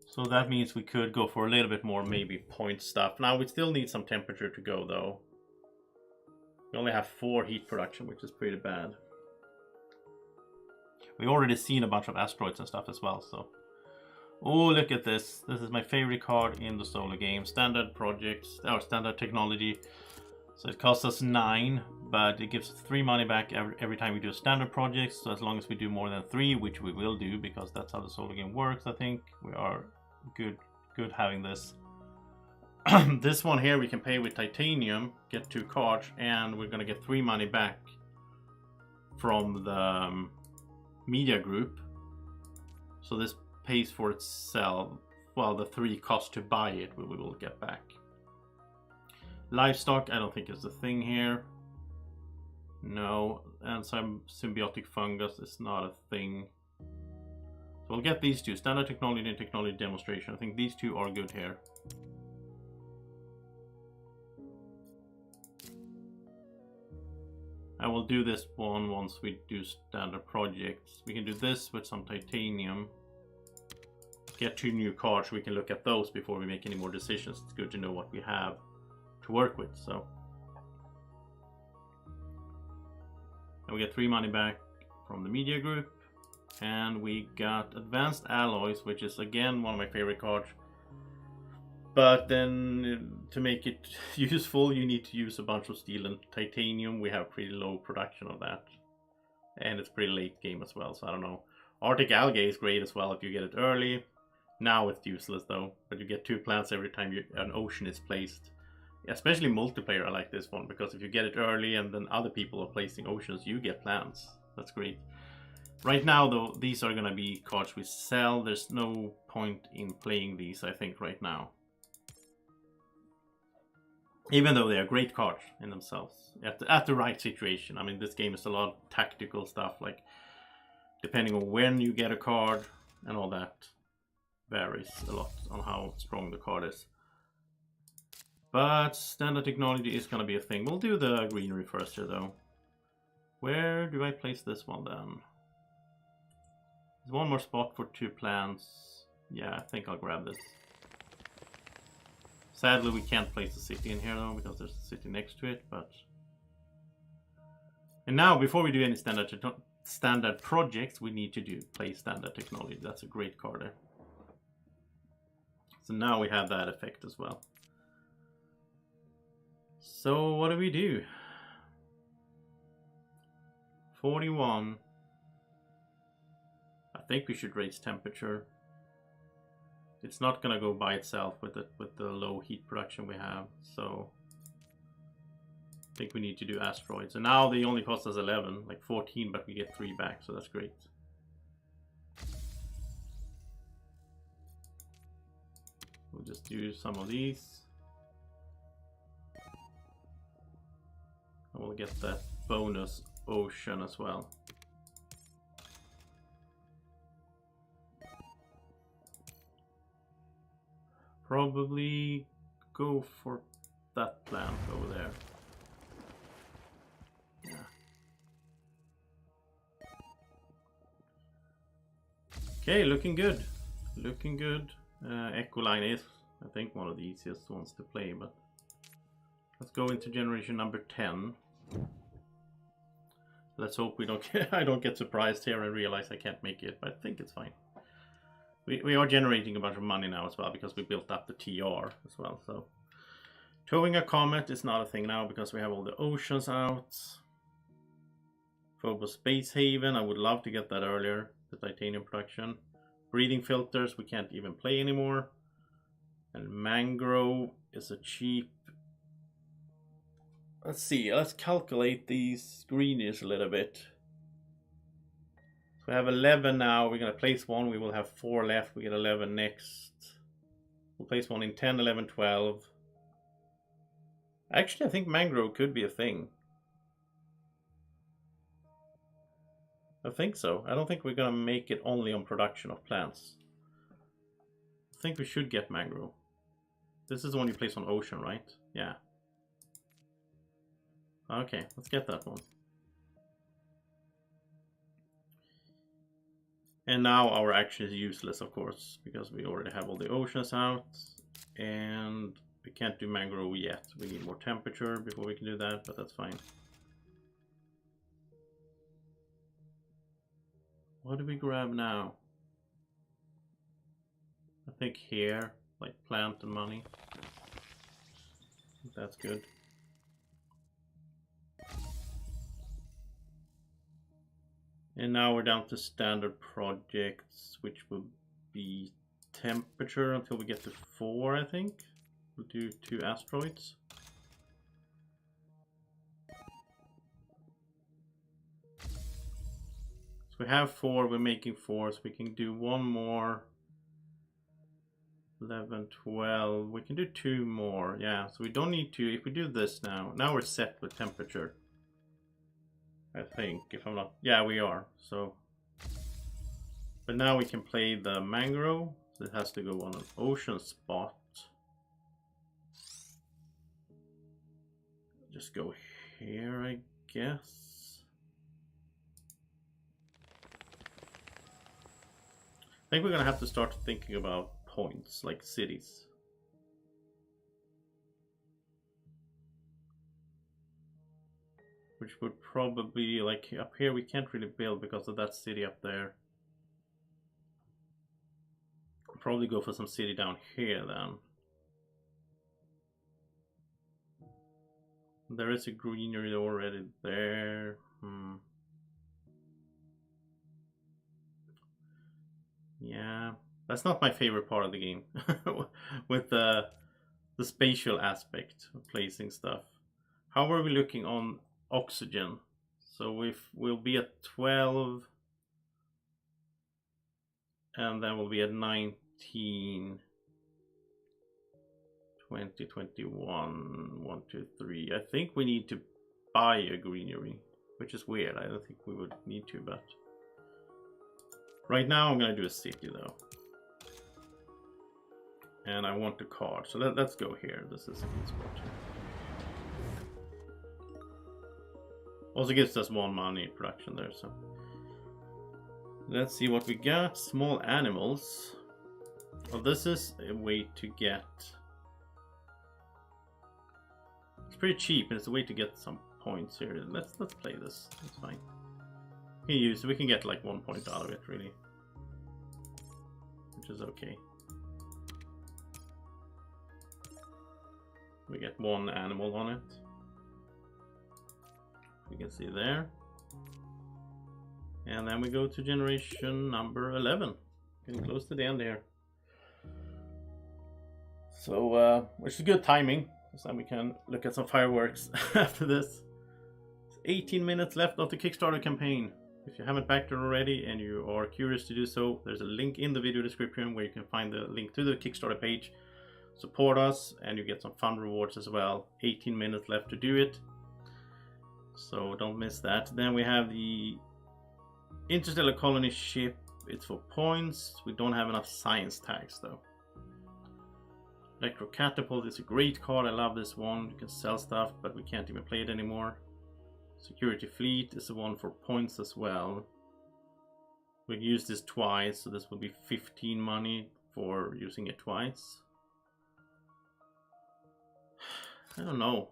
So that means we could go for a little bit more maybe point stuff. Now we still need some temperature to go though. We only have 4 heat production, which is pretty bad. We already seen a bunch of asteroids and stuff as well, so. Oh, look at this. This is my favorite card in the solo game. Standard projects, or standard technology. So it costs us 9, but it gives 3 money back every time we do a standard project. So as long as we do more than 3, which we will do, because that's how the solo game works, I think. We are good having this. This one here we can pay with titanium, get 2 cards, and we're gonna get 3 money back from the media group. So this pays for itself. Well, the 3 cost to buy it we will get back. Livestock, I don't think is a thing here. No, and some symbiotic fungus is not a thing. So we'll get these 2, standard technology and technology demonstration. I think these 2 are good here. I will do this one once we do standard projects. We can do this with some titanium. Get 2 new cards, we can look at those before we make any more decisions. It's good to know what we have to work with. So, and we get 3 money back from the media group, and we got advanced alloys, which is again one of my favorite cards. But then to make it useful, you need to use a bunch of steel and titanium. We have pretty low production of that, and it's pretty late game as well. So I don't know. Arctic algae is great as well if you get it early. Now it's useless though, but you get 2 plants every time an ocean is placed. Especially multiplayer, I like this one, because if you get it early and then other people are placing oceans, you get plants. That's great. Right now though, these are gonna be cards we sell. There's no point in playing these, I think, right now. Even though they are great cards in themselves, at the right situation. I mean, this game is a lot of tactical stuff, like depending on when you get a card and all that varies a lot on how strong the card is. But standard technology is going to be a thing. We'll do the greenery first here though. Where do I place this one then? There's one more spot for 2 plants. Yeah, I think I'll grab this. Sadly, we can't place the city in here though, because there's a city next to it, but... And now, before we do any standard projects, we need to play standard technology. That's a great card there. So now we have that effect as well. So what do we do? 41. I think we should raise temperature. It's not gonna go by itself with the low heat production we have, so I think we need to do asteroids. And now they only cost us 11, like 14, but we get 3 back, so that's great. We'll just do some of these. And we'll get that bonus ocean as well. Probably go for that plant over there. Yeah. Okay, looking good. Looking good. Ecoline is, I think, one of the easiest ones to play, but let's go into generation number 10. Let's hope we don't get, I don't get surprised here and realize I can't make it, but I think it's fine. We are generating a bunch of money now as well because we built up the TR as well. So towing a comet is not a thing now because we have all the oceans out. Phobos Space Haven, I would love to get that earlier. The titanium production. Breathing filters, we can't even play anymore. And mangrove is a cheap. Let's see, let's calculate these greenies a little bit. So we have 11 now, we're going to place one, we will have 4 left, we get 11 next. We'll place one in 10, 11, 12. Actually, I think mangrove could be a thing. I think so. I don't think we're going to make it only on production of plants. I think we should get mangrove. This is the one you place on ocean, right? Yeah. Okay, let's get that one. And now our action is useless, of course, because we already have all the oceans out. And we can't do mangrove yet. We need more temperature before we can do that, but that's fine. What do we grab now? I think here, like plant and money. That's good. And now we're down to standard projects, which will be temperature until we get to 4, I think. We'll do 2 asteroids. So we have 4, we're making 4, so we can do one more. 11, 12, we can do 2 more, yeah, so we don't need to, if we do this now we're set with temperature. I think, if I'm not, yeah, we are, so. But now we can play the mangrove, so it has to go on an ocean spot. Just go here, I guess. I think we're gonna have to start thinking about points, like cities. Which would probably, like up here we can't really build because of that city up there. I'll probably go for some city down here then. There is a greenery already there. Yeah, that's not my favorite part of the game. With the spatial aspect of placing stuff. How are we looking on oxygen? So we'll be at 12 and then we'll be at 19, 20, 21, 1, 2, 3. I think we need to buy a greenery, which is weird. I don't think we would need to, but right now I'm gonna do a city though. And I want a card, so let's go here. This is a good spot here. Also gives us 1 money production there, so. Let's see what we got. Small animals. Well, this is a way to get. It's pretty cheap, and it's a way to get some points here. Let's play this. It's fine. We can get like 1 point out of it, really, which is okay. We get 1 animal on it. You can see there. And then we go to generation number 11. Getting close to the end here. So, which is good timing, because then we can look at some fireworks after this. It's 18 minutes left of the Kickstarter campaign. If you haven't backed it already and you are curious to do so, there's a link in the video description where you can find the link to the Kickstarter page. Support us and you get some fun rewards as well. 18 minutes left to do it, so don't miss that. Then we have the Interstellar Colony ship. It's for points. We don't have enough science tags though. Electro Catapult is a great card. I love this one. You can sell stuff, but we can't even play it anymore. Security Fleet is the one for points as well. We've used this twice, so this will be 15 money for using it twice. I don't know.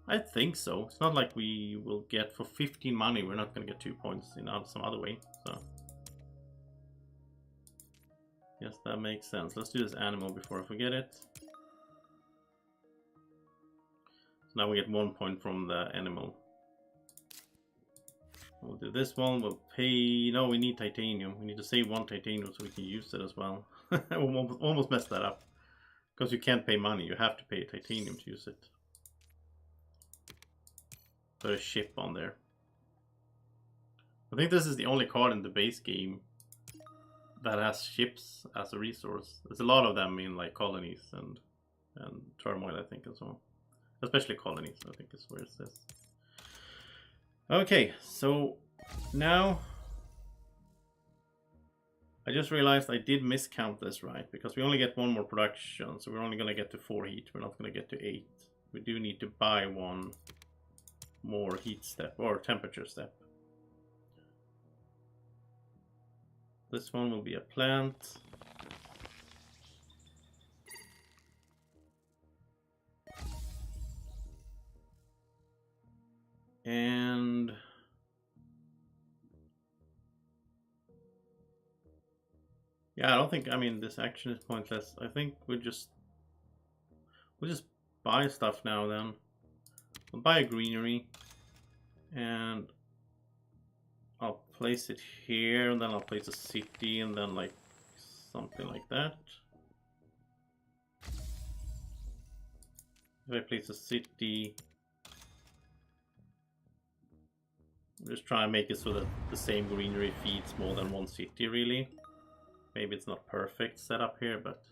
I think so. It's not like we will get for 15 money. We're not going to get 2 points in some other way. So Yes, that makes sense. Let's do this animal before I forget it. So now we get 1 point from the animal. We'll do this one. We'll pay... No, we need titanium. We need to save 1 titanium so we can use it as well. I almost messed that up. Because you can't pay money. You have to pay titanium to use it. Put a ship on there. I think this is the only card in the base game that has ships as a resource. There's a lot of them in like colonies and turmoil, I think, and so on. Especially colonies, I think is where it says. Okay, so now I just realized I did miscount this, right? Because we only get 1 more production, so we're only going to get to 4 heat. We're not going to get to 8. We do need to buy 1 more heat step or temperature step. This one will be a plant. And yeah, I don't think, I mean, this action is pointless. I think we'll just buy stuff now then. We'll buy a greenery and I'll place it here, and then I'll place a city, and then like something like that. If I place a city, I'm just trying to make it so that the same greenery feeds more than 1 city, really. Maybe it's not perfect setup here, but...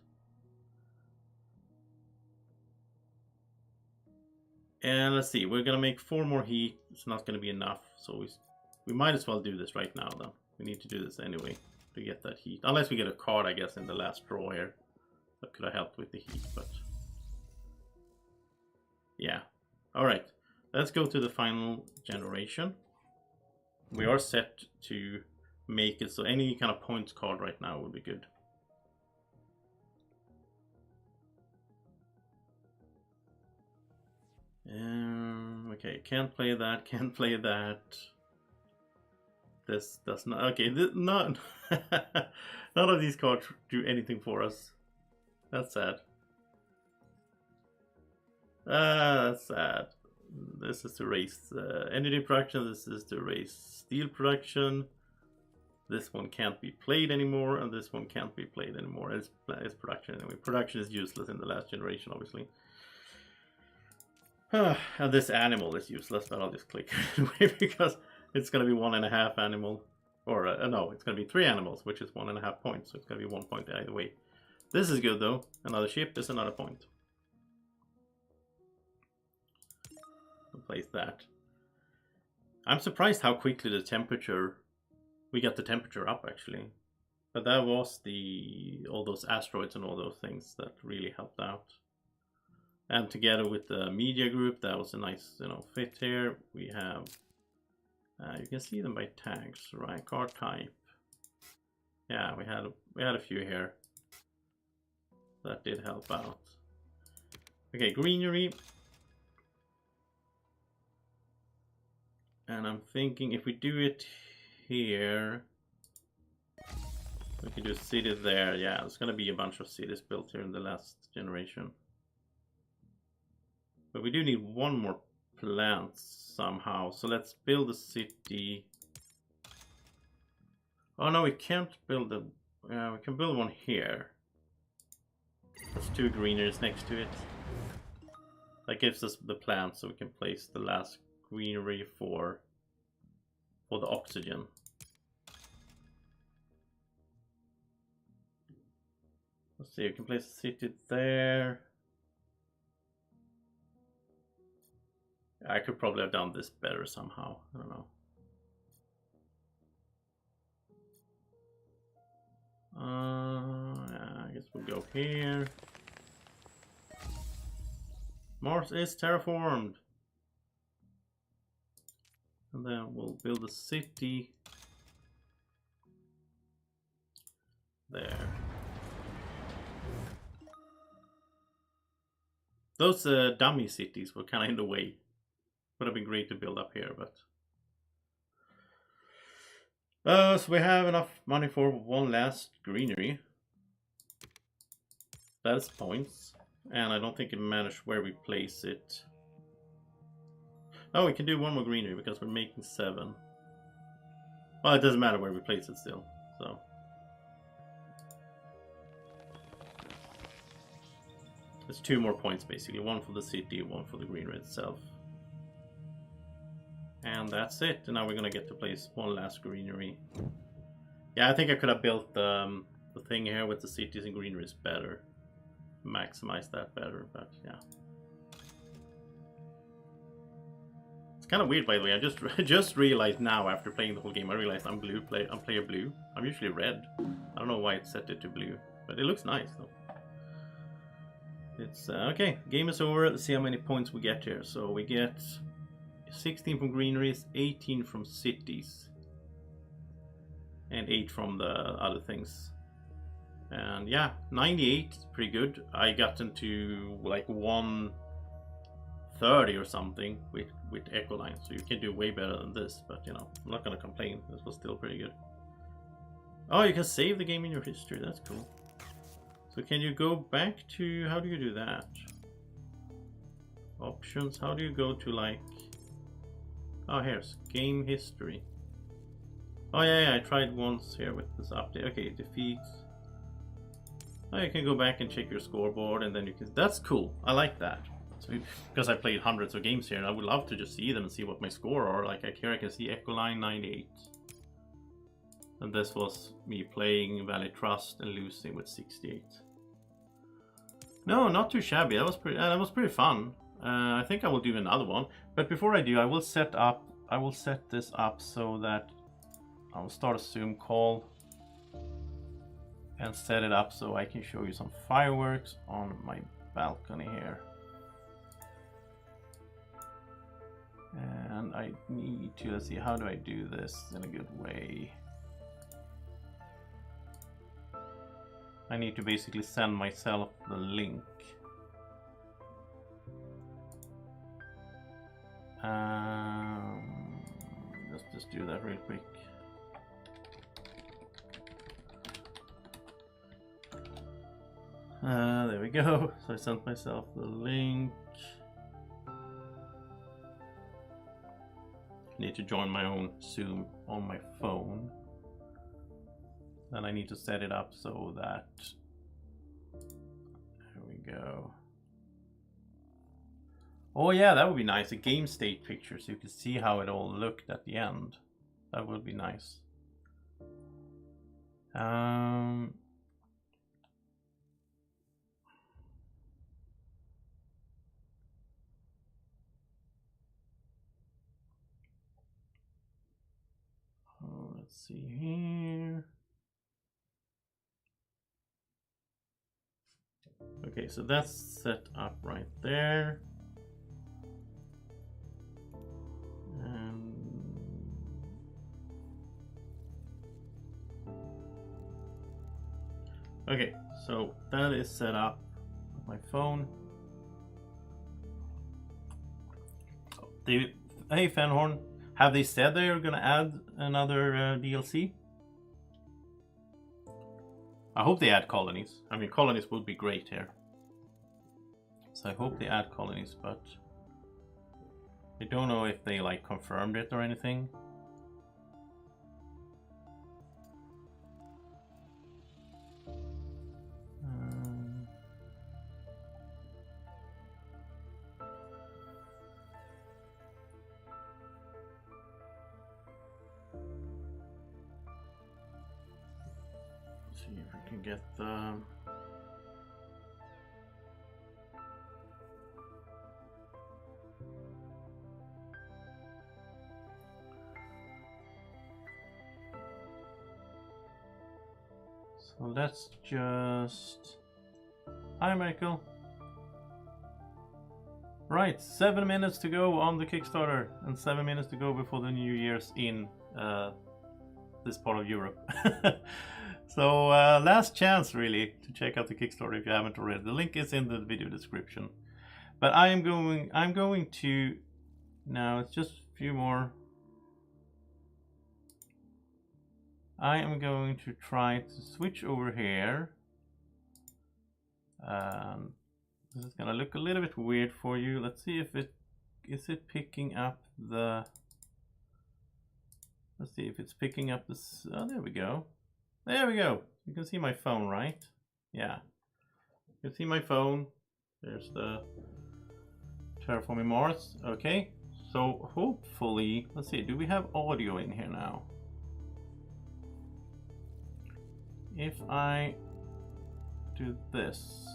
And let's see, we're gonna make 4 more heat. It's not gonna be enough, so we might as well do this right now then. We need to do this anyway to get that heat. Unless we get a card, I guess, in the last draw here. That could have helped with the heat, but... Yeah. Alright, let's go to the final generation. We are set to make it so any kind of points card right now would be good. Okay, can't play that, can't play that. This does not... Okay, none of these cards do anything for us. That's sad. That's sad. This is to raise energy production, this is to raise steel production. This one can't be played anymore, and this one can't be played anymore. It's production anyway. Production is useless in the last generation, obviously. And this animal is useless, but I'll just click anyway because it's going to be 1.5 animal. Or, no, it's going to be 3 animals, which is 1.5 points. So it's going to be 1 point either way. This is good though. Another ship is another point. Place that. I'm surprised how quickly the temperature... We got the temperature up actually. But that was all those asteroids and all those things that really helped out. And together with the media group, that was a nice, fit here. We have, you can see them by tags, right? Car type. Yeah, we had a few here. That did help out. Okay, greenery. And I'm thinking if we do it here, we can do a city there. Yeah, there's gonna be a bunch of cities built here in the last generation. But we do need 1 more plant somehow. So let's build a city. Oh no, we can't build a... we can build one here. There's 2 greeneries next to it. That gives us the plant so we can place the last greenery for the oxygen. Let's see, we can place a city there. I could probably have done this better somehow. I don't know. Yeah, I guess we'll go here. Mars is terraformed. And then we'll build a city there. Those dummy cities were kind of in the way. Would have been great to build up here, but... so we have enough money for 1 last greenery. That's points. And I don't think it matters where we place it. Oh, we can do one more greenery because we're making 7. Well, it doesn't matter where we place it still. So there's 2 more points basically. 1 for the city, 1 for the greenery itself. And that's it. And now we're gonna get to place 1 last greenery. Yeah, I think I could have built the thing here with the cities and greeneries better. Maximize that better, but yeah. It's kind of weird, by the way. I just realized now after playing the whole game, I realized I'm player blue. I'm usually red. I don't know why it set it to blue, but it looks nice though. It's okay. Game is over. Let's see how many points we get here. So we get 16 from greeneries, 18 from cities, and 8 from the other things. And yeah, 98, pretty good. I got into like 130 or something with Echoline, so you can do way better than this, but you know, I'm not gonna complain. This was still pretty good. Oh, you can save the game in your history. That's cool. So can you go back to, how do you do that? Options, how do you go to like, oh, here's game history. Oh yeah, I tried once here with this update. Okay, defeats. Oh, you can go back and check your scoreboard, and then you can, that's cool. I like that. So, because I played hundreds of games here, and I would love to just see them and see what my score are. Like here I can see Echoline 98. And this was me playing Valley Trust and losing with 68. No, not too shabby. That was pretty fun. I think I will do another one. But before I do, I will set this up so that I'll start a Zoom call and set it up so I can show you some fireworks on my balcony here. And I need to, let's see, how do I do this in a good way? I need to basically send myself the link. Let's just do that real quick. There we go. So I sent myself the link. Need to join my own Zoom on my phone. Then I need to set it up so that, there we go. Oh yeah, that would be nice. A game state picture so you can see how it all looked at the end. That would be nice. Let's see here. Okay, so that's set up right there. Okay, so that is set up with my phone. Hey, Fanhorn, have they said they're gonna add another DLC? I hope they add colonies. I mean, colonies would be great here. So I hope they add colonies, but I don't know if they like confirmed it or anything. See if we can get the so let's just, hi Michael. Right, 7 minutes to go on the Kickstarter and 7 minutes to go before the New Year's in this part of Europe. So last chance really to check out the Kickstarter if you haven't already. The link is in the video description. But I'm going to, now it's just a few more. I am going to try to switch over here. This is gonna look a little bit weird for you. Let's see if is it picking up the. Let's see if it's picking up this. Oh, there we go. There we go. You can see my phone, right? Yeah. You can see my phone. There's the Terraforming Mars. Okay. So hopefully, let's see. Do we have audio in here now? If I do this.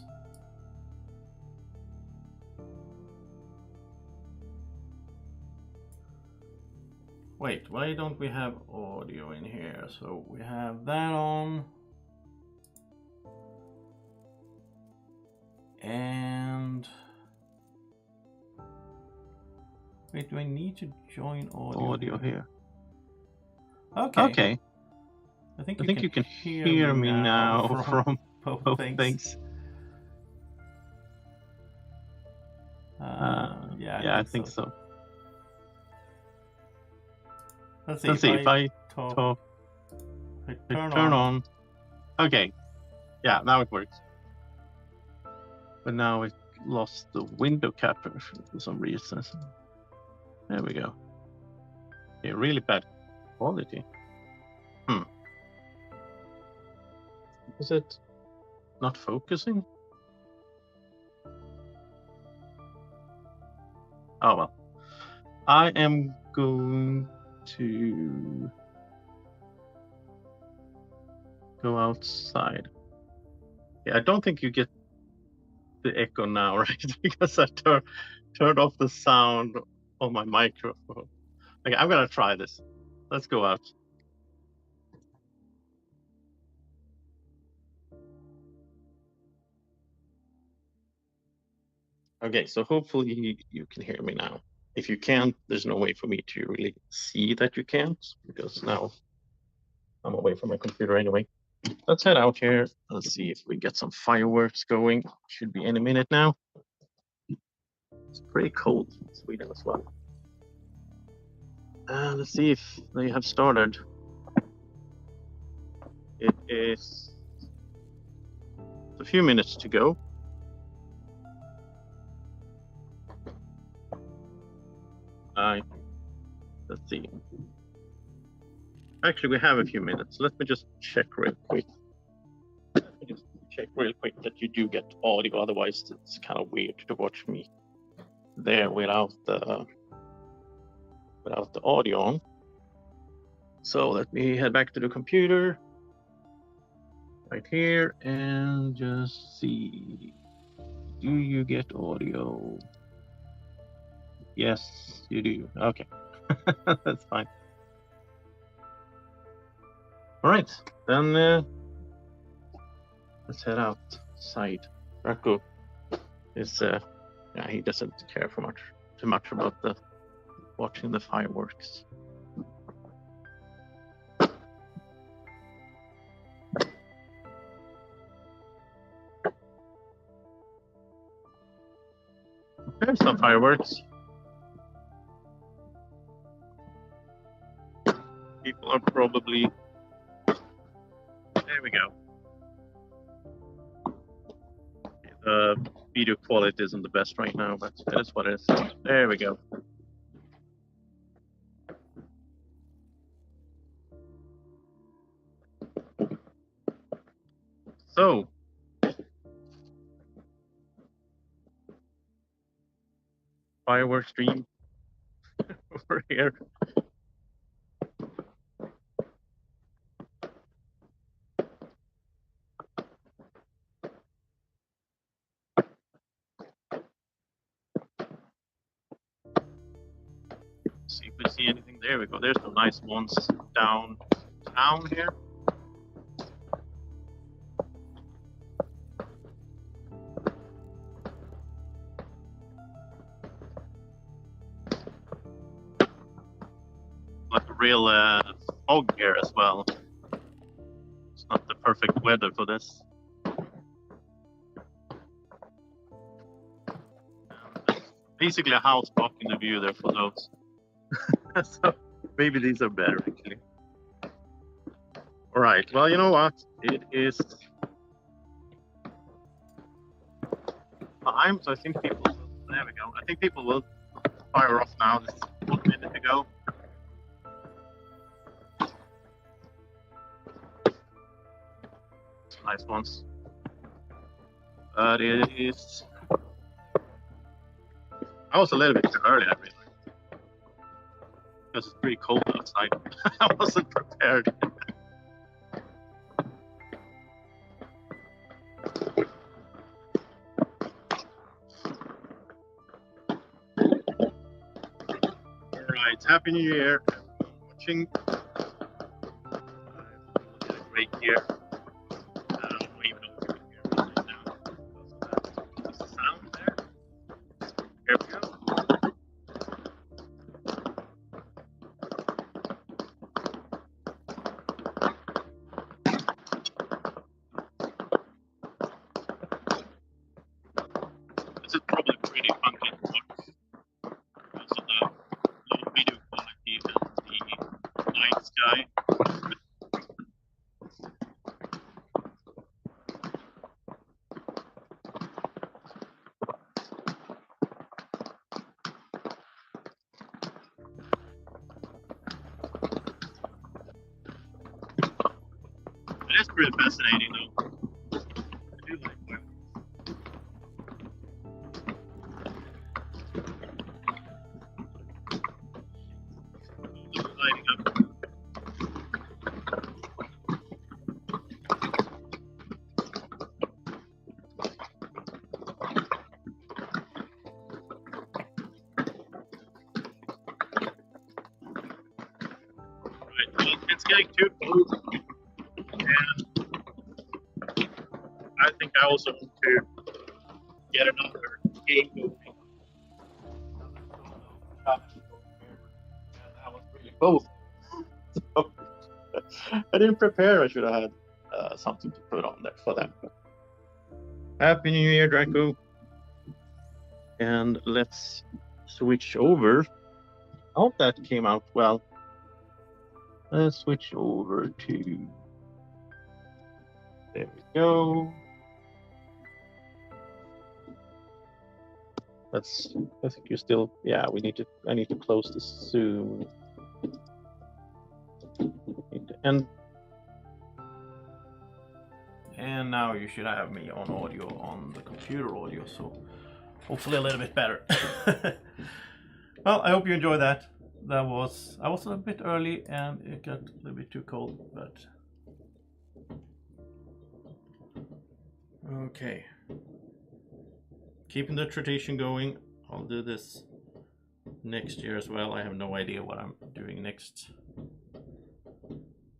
Wait, why don't we have audio in here? So we have that on. And wait, do I need to join audio here? Okay. Okay. I think you can hear me now from both things. Yeah, I think so. Let's see if I talk. Turn on. Okay. Yeah, now it works. But now it lost the window capture for some reason. There we go. Yeah, really bad quality. Is it not focusing? Oh well. I am going to go outside. Yeah, I don't think you get the echo now, right? Because I turned off the sound on my microphone. Okay, I'm gonna try this. Let's go out. Okay, so hopefully you can hear me now. If you can't, there's no way for me to really see that you can't, because now I'm away from my computer anyway. Let's head out here. Let's see if we get some fireworks going. Should be any minute now. It's pretty cold in Sweden as well. Let's see if they have started. It is a few minutes to go. Let's see. Actually, we have a few minutes. Let me just check real quick. That you do get audio. Otherwise, it's kind of weird to watch me there without the audio on. So let me head back to the computer right here and just see. Do you get audio? Yes, you do. Okay, that's fine. All right, then let's head outside. Draco is he doesn't care too much about watching the fireworks. There's some fireworks. People are probably. There we go. The video quality isn't the best right now, but that is what it is. There we go. So, fireworks stream over here. See if we see anything. There we go. There's some nice ones downtown here. Like a real fog here as well. It's not the perfect weather for this. Basically a house blocking the view there for those. So maybe these are better actually. All right, well, you know what? It is time, so I think people will, there we go. I think people will fire off now. There's 1 minute to go. Nice ones. But it is. I was a little bit too early, I realized. Because it's pretty cold outside. I wasn't prepared. Alright, Happy New Year. Watching. A great year. I don't even know what you can hear right now. There's a sound there. Here we go. This is probably pretty funky to watch because of the low video quality and the night sky. It is pretty fascinating though. I do like that. Lighting up. Right, well, it's getting too cold, and I think I also want to get another game going. That was really cold. So, I didn't prepare. I should have had something to put on there for them. Happy New Year, Draco. And let's switch over. I hope that came out well. Let's switch over to. There we go. I think you're still. Yeah, I need to close this soon. And now you should have me on audio on the computer audio, so hopefully a little bit better. Well, I hope you enjoyed that. I was a bit early and it got a little bit too cold, but okay. Keeping the tradition going. I'll do this next year as well. I have no idea what I'm doing next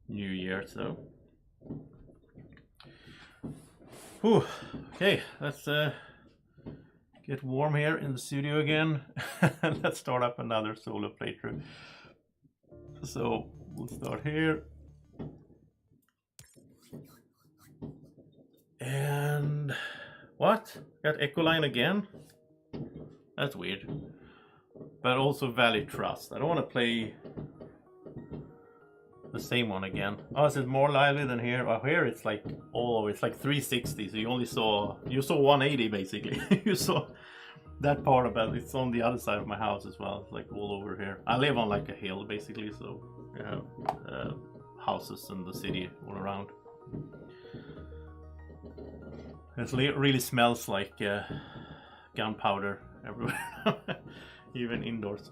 New Year, so. Whew. Okay, let's get warm here in the studio again. Let's start up another solo playthrough. So we'll start here. And what? Got Echo Line again? That's weird. But also Valid Trust. I don't want to play the same one again. Oh, is it more lively than here? Well, here it's like all over. It's like 360, so you saw 180 basically. You saw that part about it's on the other side of my house as well. It's like all over here. I live on like a hill basically, so you have houses in the city all around. It really smells like gunpowder everywhere, even indoors.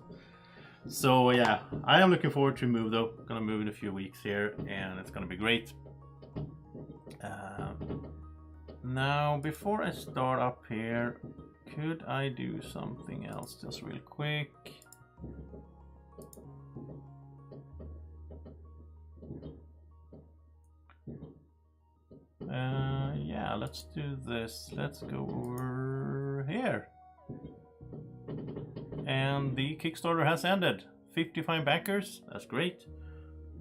So yeah, I am looking forward to move though. Gonna move in a few weeks here, and it's gonna be great. Now, before I start up here, could I do something else just real quick? Yeah, let's do this. Let's go over here. And the Kickstarter has ended. 55 backers, that's great.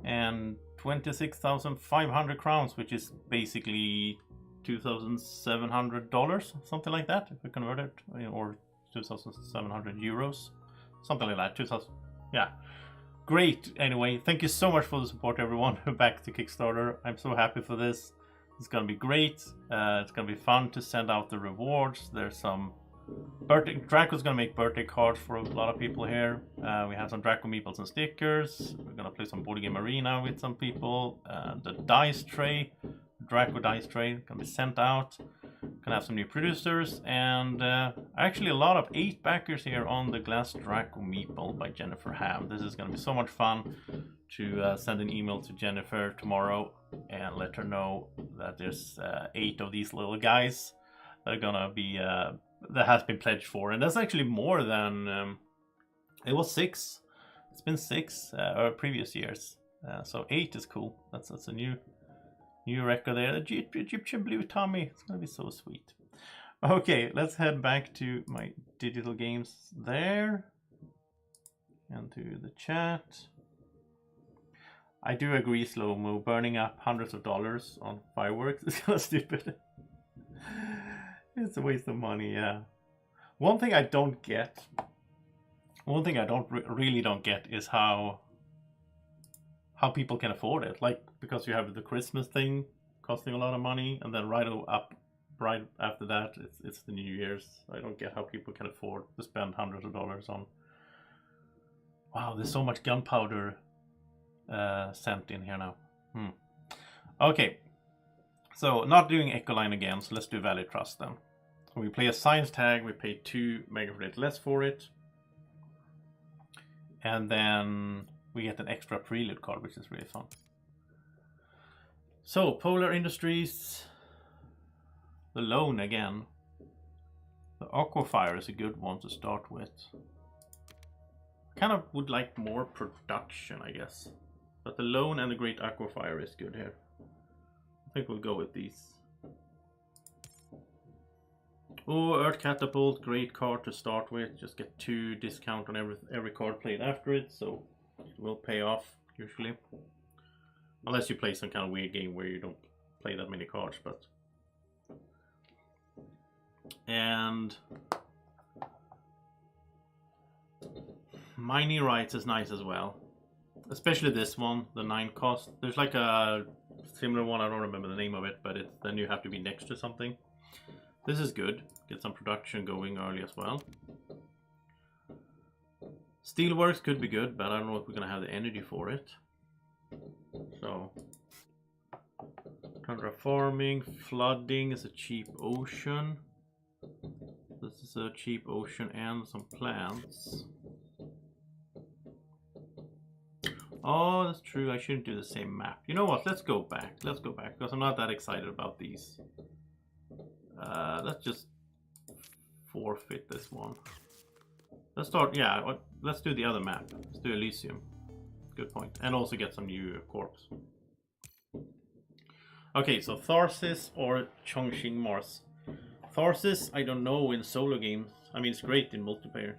And 26,500 crowns, which is basically $2,700, something like that, if we convert it, or 2,700 euros, something like that. 2,000, yeah. Great. Anyway, thank you so much for the support, everyone. Back to Kickstarter. I'm so happy for this. It's gonna be great. It's gonna be fun to send out the rewards. There's some Draco's gonna make birthday cards for a lot of people here. We have some Draco meeples and stickers. We're gonna play some board game arena with some people. The dice tray, Draco dice tray, gonna be sent out. Gonna have some new producers and actually a lot of 8 backers here on the Glass Draco meeple by Jennifer Ham. This is gonna be so much fun to send an email to Jennifer tomorrow and let her know that there's 8 of these little guys that are gonna be that has been pledged for, and that's actually more than it was 6. It's been 6 previous years, so 8 is cool. That's a new record there. The Egyptian blue Tommy. It's gonna be so sweet. Okay, let's head back to my digital games there and to the chat. I do agree, Slow-Mo. Burning up hundreds of dollars on fireworks is kind of stupid. It's a waste of money, yeah. One thing I don't get, really don't get is how people can afford it. Like, because you have the Christmas thing costing a lot of money, and then right after that, it's the New Year's. I don't get how people can afford to spend hundreds of dollars on. Wow, there's so much gunpowder sent in here now. Okay. So, not doing Ecoline again, so let's do Valley Trust then. We play a science tag, we pay 2 megacredit less for it. And then we get an extra prelude card, which is really fun. So, Polar Industries. The loan again. The Aquafire is a good one to start with. Kind of would like more production, I guess. But the loan and the Great Aquafire is good here. I think we'll go with these. Oh, Earth Catapult, great card to start with. Just get 2 discount on every card played after it, so it will pay off usually. Unless you play some kind of weird game where you don't play that many cards, but. And Mining Rights is nice as well. Especially this one, the 9 cost. There's like a similar one, I don't remember the name of it, but then you have to be next to something. This is good. Get some production going early as well. Steelworks could be good, but I don't know if we're going to have the energy for it. So, Terraforming, flooding is a cheap ocean. This is a cheap ocean and some plants. Oh, that's true. I shouldn't do the same map. You know what? Let's go back. Let's go back because I'm not that excited about these. Let's just forfeit this one. Let's start. Yeah, let's do the other map. Let's do Elysium. Good point. And also get some new corps. Okay, so Tharsis or Chongqing Mars. Tharsis, I don't know in solo games. I mean, it's great in multiplayer.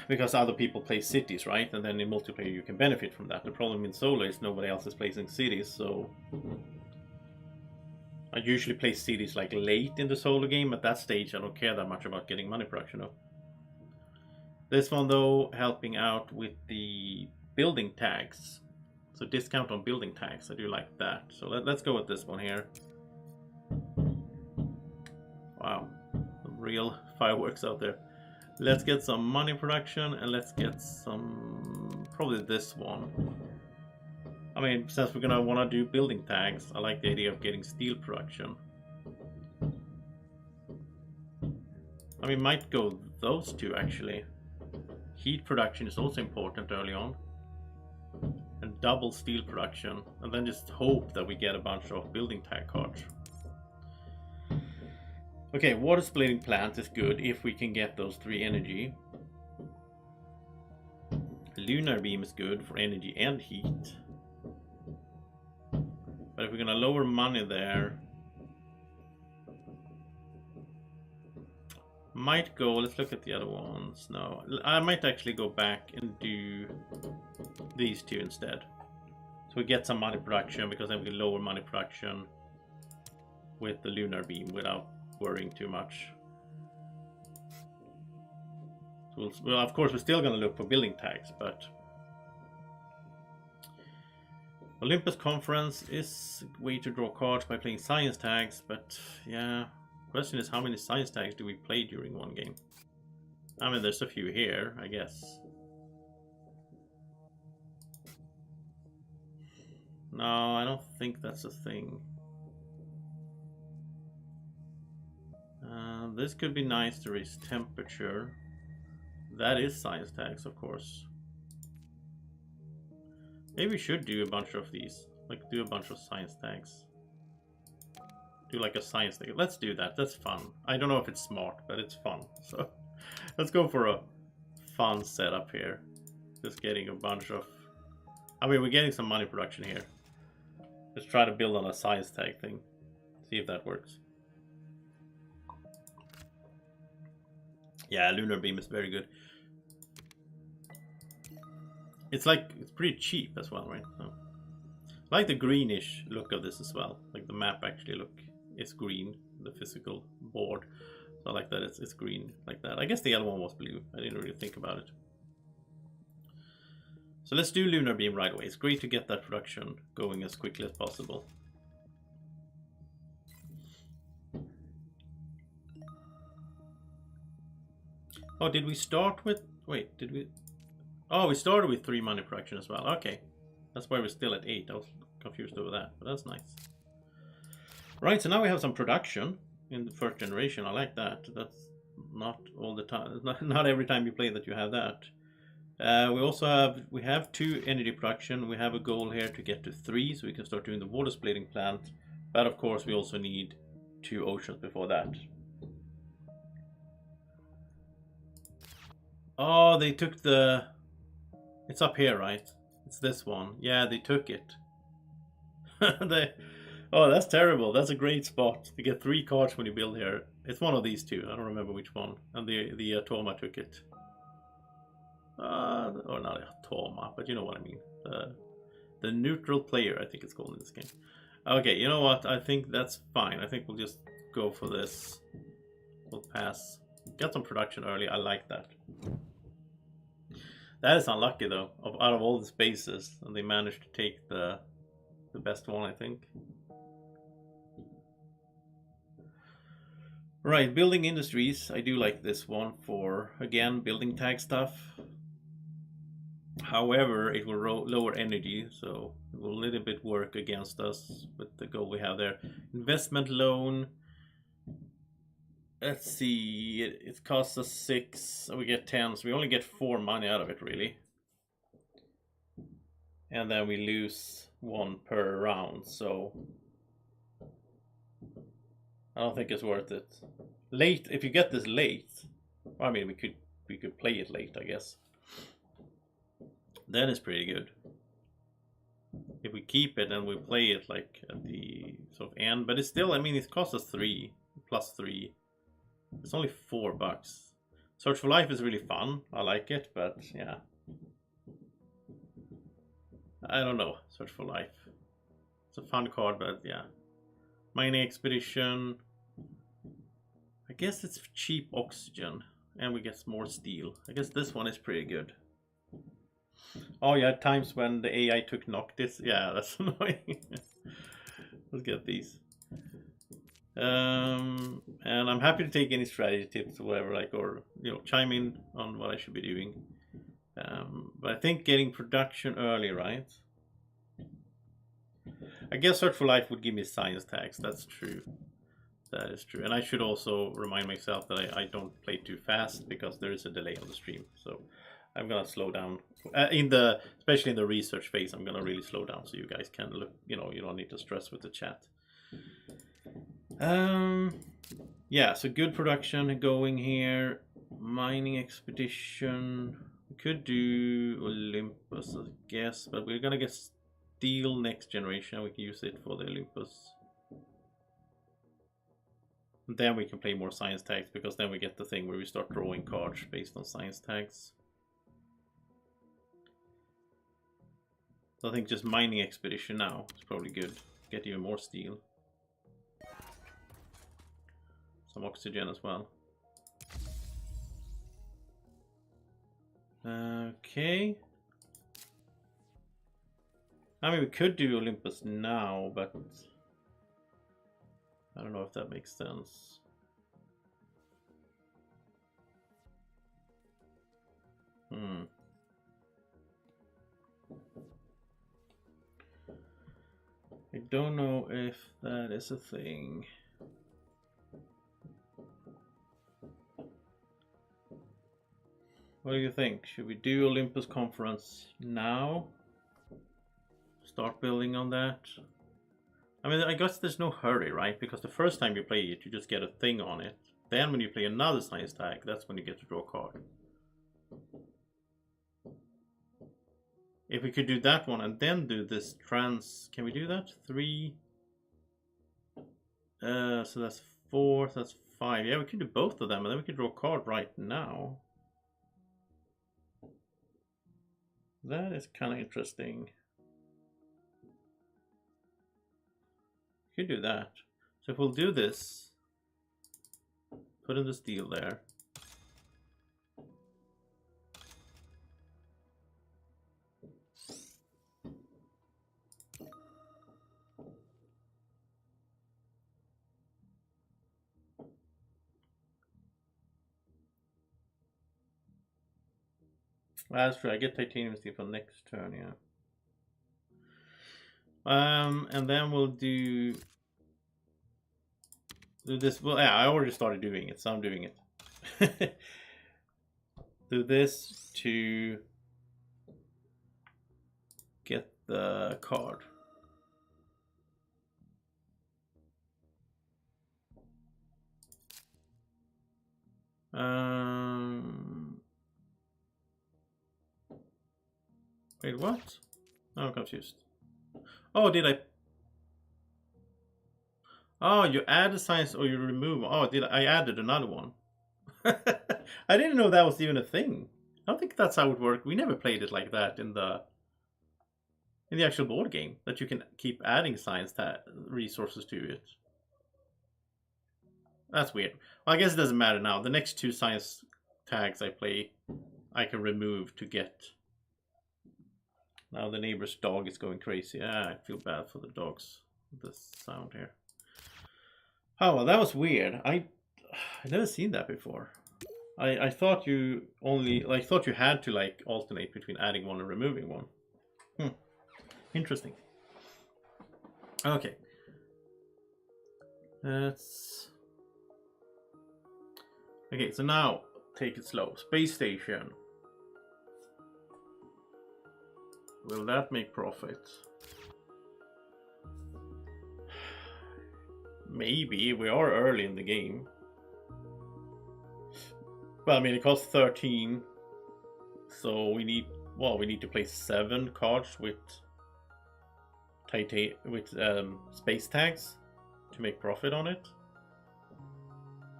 Because other people play cities, right? And then in multiplayer you can benefit from that. The problem in solo is nobody else is placing cities, so... I usually play cities like late in the solo game. At that stage I don't care that much about getting money production though. This one though, helping out with the building tags. So discount on building tags, I do like that. So let's go with this one here. Wow, some real fireworks out there. Let's get some money production and let's get some, probably this one. I mean, since we're gonna wanna do building tags, I like the idea of getting steel production. I mean, might go those two actually. Heat production is also important early on. And double steel production, and then just hope that we get a bunch of building tag cards. Okay, water splitting plant is good if we can get those 3 energy. Lunar beam is good for energy and heat. But if we're gonna lower money there, might go, let's look at the other ones. No, I might actually go back and do these 2 instead. So we get some money production, because then we can lower money production with the lunar beam without worrying too much. So well, of course we're still going to look for building tags, but Olympus Conference is a way to draw cards by playing science tags, but yeah, Question is, how many science tags do we play during one game? I mean, there's a few here, I guess. No, I don't think that's a thing. This could be nice to raise temperature. That is science tags, of course. Maybe we should do a bunch of these. Like, do a bunch of science tags. Do like a science tag. Let's do that. That's fun. I don't know if it's smart, but it's fun. So, let's go for a fun setup here. Just getting a bunch of... I mean, we're getting some money production here. Let's try to build on a science tag thing. See if that works. Yeah, Lunar Beam is very good. It's like, it's pretty cheap as well, right? So, I like the greenish look of this as well. Like the map actually is green, the physical board. So I like that it's green like that. I guess the other one was blue. I didn't really think about it. So let's do Lunar Beam right away. It's great to get that production going as quickly as possible. Oh, did we start with... Wait, did we... Oh, we started with 3 money production as well. Okay. That's why we're still at 8. I was confused over that, but that's nice. Right, so now we have some production in the first generation. I like that. That's not all the time. Not every time you play that you have that. We have 2 energy production. We have a goal here to get to 3, so we can start doing the water splitting plant. But of course, we also need 2 oceans before that. Oh, they took the... It's up here, right? It's this one. Yeah, they took it. Oh, that's terrible. That's a great spot. You get 3 cards when you build here. It's one of these 2. I don't remember which one. And the Toma took it. Or not a Toma, but you know what I mean. The neutral player, I think it's called in this game. Okay, you know what? I think that's fine. I think we'll just go for this. We'll pass. Got some production early. I like that. That is unlucky though. Out of all the spaces, and they managed to take the best one, I think. Right, building industries. I do like this one for, again, building tag stuff. However, it will lower energy, so it will a little bit work against us with the goal we have there. Investment loan. Let's see, it costs us 6, we get 10, so we only get 4 money out of it, really. And then we lose 1 per round, so I don't think it's worth it. Late, if you get this late, I mean, we could play it late, I guess. Then it's pretty good. If we keep it and we play it like at the sort of end, but it's still, I mean, it costs us 3 plus 3. It's only $4. Search for Life is really fun. I like it, but yeah. I don't know. Search for Life. It's a fun card, but yeah. Mining Expedition. I guess it's cheap oxygen. And we get more steel. I guess this one is pretty good. Oh yeah, times when the AI took Noctis. Yeah, that's annoying. Let's get these. And I'm happy to take any strategy tips or whatever, like, or you know, chime in on what I should be doing. But I think getting production early, right? I guess Search for Life would give me science tags. That's true. That is true. And I should also remind myself that I don't play too fast because there is a delay on the stream. So I'm gonna slow down especially in the research phase. I'm gonna really slow down so you guys can look. You know, you don't need to stress with the chat. Yeah, so good production going here. Mining Expedition. We could do Olympus, I guess, but we're gonna get steel next generation. We can use it for the Olympus. And then we can play more science tags, because then we get the thing where we start drawing cards based on science tags. So I think just Mining Expedition now is probably good. Get even more steel. Some oxygen as well. Okay. I mean, we could do Olympus now, but I don't know if that makes sense. Hmm. I don't know if that is a thing. What do you think? Should we do Olympus Conference now? Start building on that? I mean, I guess there's no hurry, right? Because the first time you play it, you just get a thing on it. Then when you play another science tag, that's when you get to draw a card. If we could do that one and then do this trans, can we do that? 3. So that's 4, so that's 5. Yeah, we can do both of them and then we can draw a card right now. That is kind of interesting. We could do that. So if we'll do this, put in the steel there. That's true. I get titanium steel for next turn, yeah. And then we'll do this. Well, yeah, I already started doing it, so I'm doing it. Do this to get the card. Wait, what? Oh, I'm confused. Oh, did I? Oh, you add a science or you remove. Oh, I added another one. I didn't know that was even a thing. I don't think that's how it worked. We never played it like that in the actual board game, that you can keep adding science resources to it. That's weird. Well, I guess it doesn't matter now. The next 2 science tags I play, I can remove to get. Now the neighbor's dog is going crazy. I feel bad for the dogs. This sound here. Oh, well, that was weird. I've never seen that before. I thought you only thought you had to like alternate between adding one and removing one. Interesting. Okay. Okay, so now take it slow. Space station. Will that make profit? Maybe. We are early in the game. Well, I mean, it costs 13. So we need to play 7 cards with space tags to make profit on it.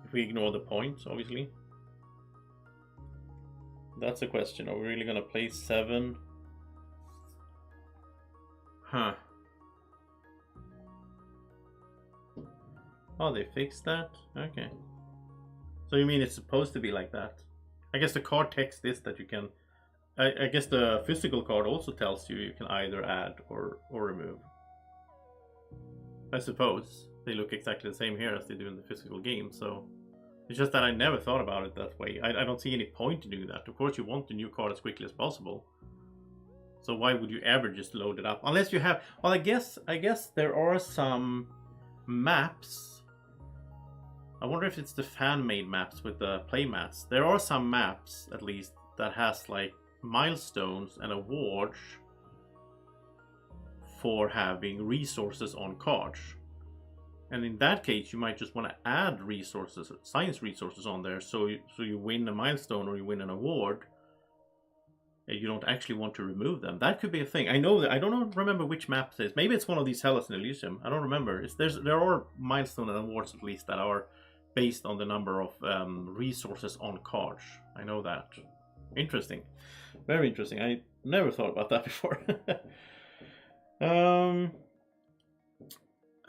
If we ignore the points, obviously. That's the question. Are we really gonna play 7? Huh. Oh, they fixed that? Okay. So you mean it's supposed to be like that? I guess the card text is that you can... I guess the physical card also tells you can either add or remove. I suppose. They look exactly the same here as they do in the physical game, so... It's just that I never thought about it that way. I don't see any point in doing that. Of course you want the new card as quickly as possible. So why would you ever just load it up? Unless you have... Well, I guess there are some maps. I wonder if it's the fan-made maps with the play mats. There are some maps, at least, that has like milestones and awards for having resources on cards. And in that case, you might just want to add resources, science resources on there, so you win a milestone or you win an award. You don't actually want to remove them. That could be a thing. I know that I don't remember which map it is. Maybe it's one of these Hellas and Elysium. I don't remember. There are milestone and awards at least that are based on the number of resources on cards. I know that. Interesting, very interesting. I never thought about that before.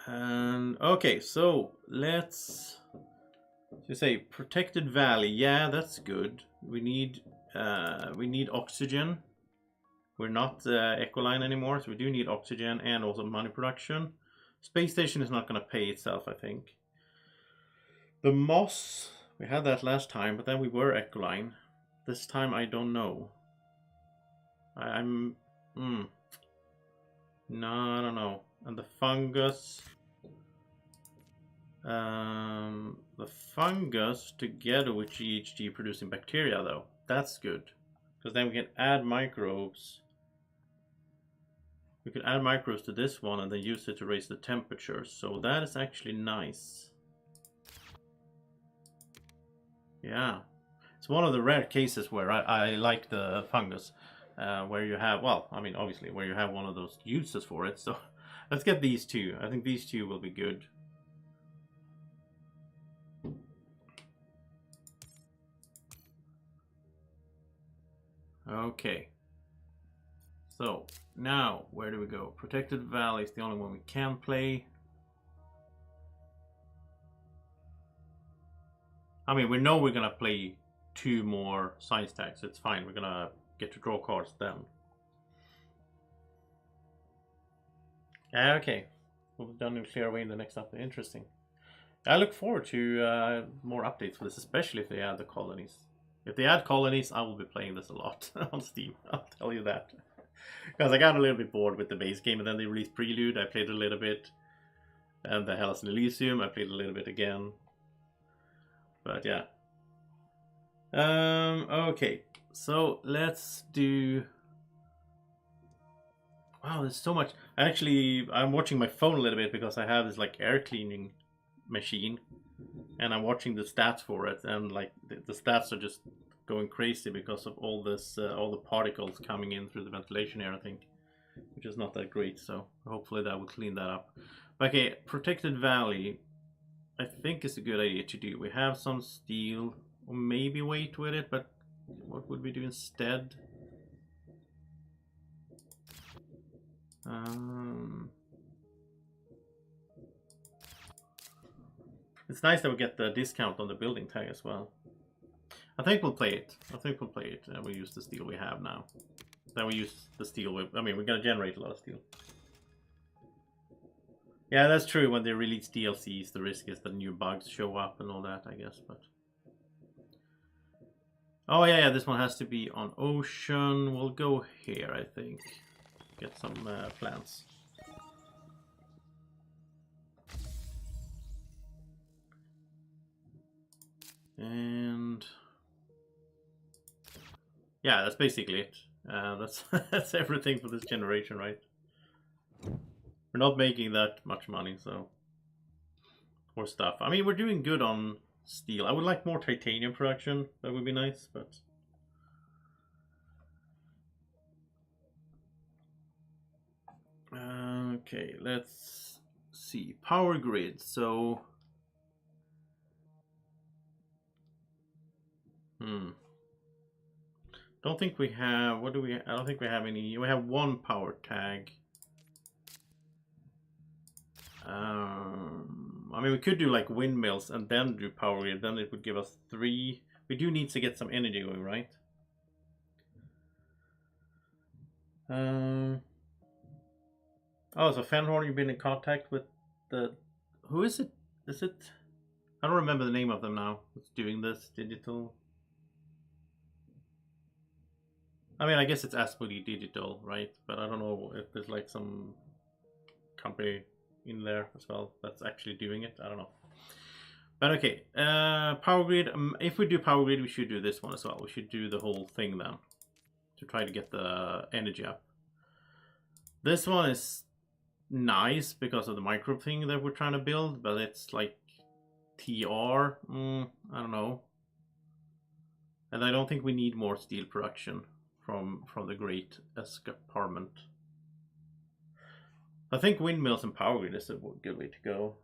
And okay, so let's just say protected valley. Yeah, that's good. We need oxygen. We're not Ecoline anymore, so we do need oxygen and also money production. Space station is not going to pay itself, I think. The moss, we had that last time, but then we were Ecoline. This time I don't know. I'm... No, I don't know. And the fungus... the fungus together with GHG producing bacteria though. That's good. Because then we can add microbes. We can add microbes to this one and then use it to raise the temperature. So that is actually nice. Yeah. It's one of the rare cases where I like the fungus. Where you have, well, I mean, obviously, where you have one of those uses for it. So let's get these two. I think these two will be good. Okay. So now, where do we go? Protected Valley is the only one we can play. I mean, we know we're gonna play 2 more science tags. It's fine. We're gonna get to draw cards then. Okay. We'll be done and clear away in the next update. Interesting. I look forward to more updates for this, especially if they add the colonies. If they add colonies, I will be playing this a lot on Steam. I'll tell you that. Because I got a little bit bored with the base game, and then they released Prelude. I played a little bit. And the Hellas and Elysium, I played a little bit again. But yeah. Okay. So let's do... Wow, there's so much. Actually, I'm watching my phone a little bit because I have this like air cleaning machine. And I'm watching the stats for it. And like the stats are just going crazy because of all this, all the particles coming in through the ventilation here, I think. Which is not that great, so hopefully that will clean that up. Okay, Protected Valley, I think is a good idea to do. We have some steel, or maybe weight with it, but what would we do instead? It's nice that we get the discount on the building tag as well. I think we'll play it. And we use the steel we have now. Then we use the steel. I mean, we're gonna generate a lot of steel. Yeah, that's true. When they release DLCs, the risk is that new bugs show up and all that, I guess. But oh yeah, this one has to be on ocean. We'll go here, I think. Get some plants. And yeah, that's basically it. That's everything for this generation, right? We're not making that much money, so or stuff. I mean, we're doing good on steel. I would like more titanium production. That would be nice, but okay, let's see. Power grid. So don't think we have, what do we, I don't think we have any, we have 1 power tag. I mean, we could do like windmills and then do power grid, then it would give us 3. We do need to get some energy going, right? Oh, so Fenhorn, you've been in contact with the, who is it? Is it, I don't remember the name of them now. Who's doing this digital? I mean, I guess it's Asmodee Digital, right? But I don't know if there's like some company in there as well that's actually doing it. I don't know. But okay, power grid. If we do power grid, we should do this one as well. We should do the whole thing then to try to get the energy up. This one is nice because of the microbe thing that we're trying to build, but it's like TR. I don't know. And I don't think we need more steel production from the Great Escarpment. I think windmills and power grid is a good way to go.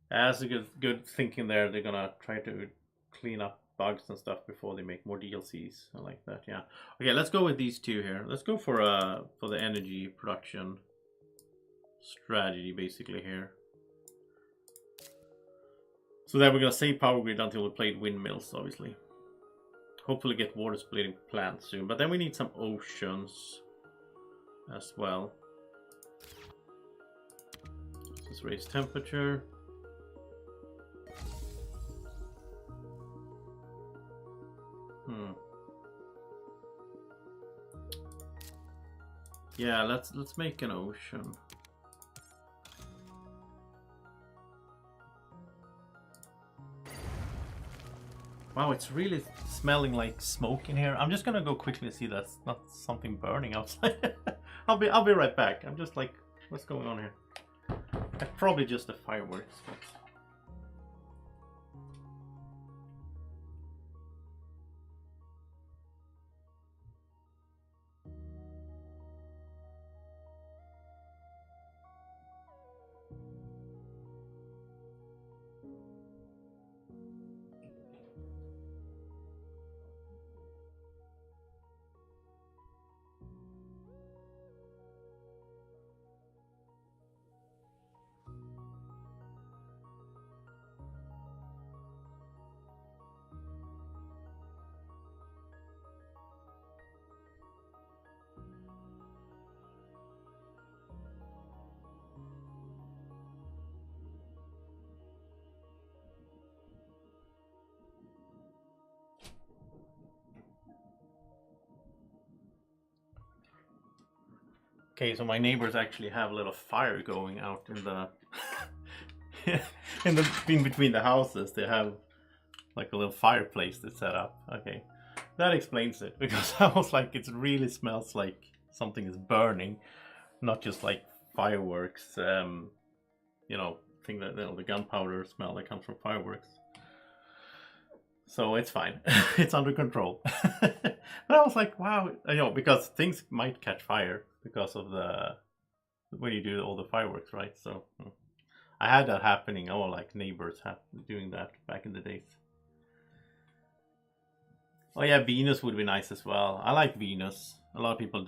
As a good thinking there, they're gonna try to clean up bugs and stuff before they make more DLCs. I like that. Yeah. Okay, let's go with these 2 here. Let's go for the energy production strategy basically here. So then we're gonna save power grid until we played windmills, obviously. Hopefully get water splitting plants soon, but then we need some oceans as well. Let's raise temperature. Yeah, let's make an ocean. Wow, it's really smelling like smoke in here. I'm just gonna go quickly see that's not something burning outside. I'll be right back. I'm just like, what's going on here? Probably just the fireworks. Okay, so my neighbors actually have a little fire going out in the in between the houses. They have like a little fireplace that's set up. Okay, that explains it, because I was like, it really smells like something is burning, not just like fireworks. You know, thing that, you know, the gunpowder smell that comes from fireworks. So it's fine. It's under control. But I was like, wow, you know, because things might catch fire because of the when you do all the fireworks, right? So I had that happening. Oh, like neighbors have doing that back in the days. Oh yeah, Venus would be nice as well. I like Venus. A lot of people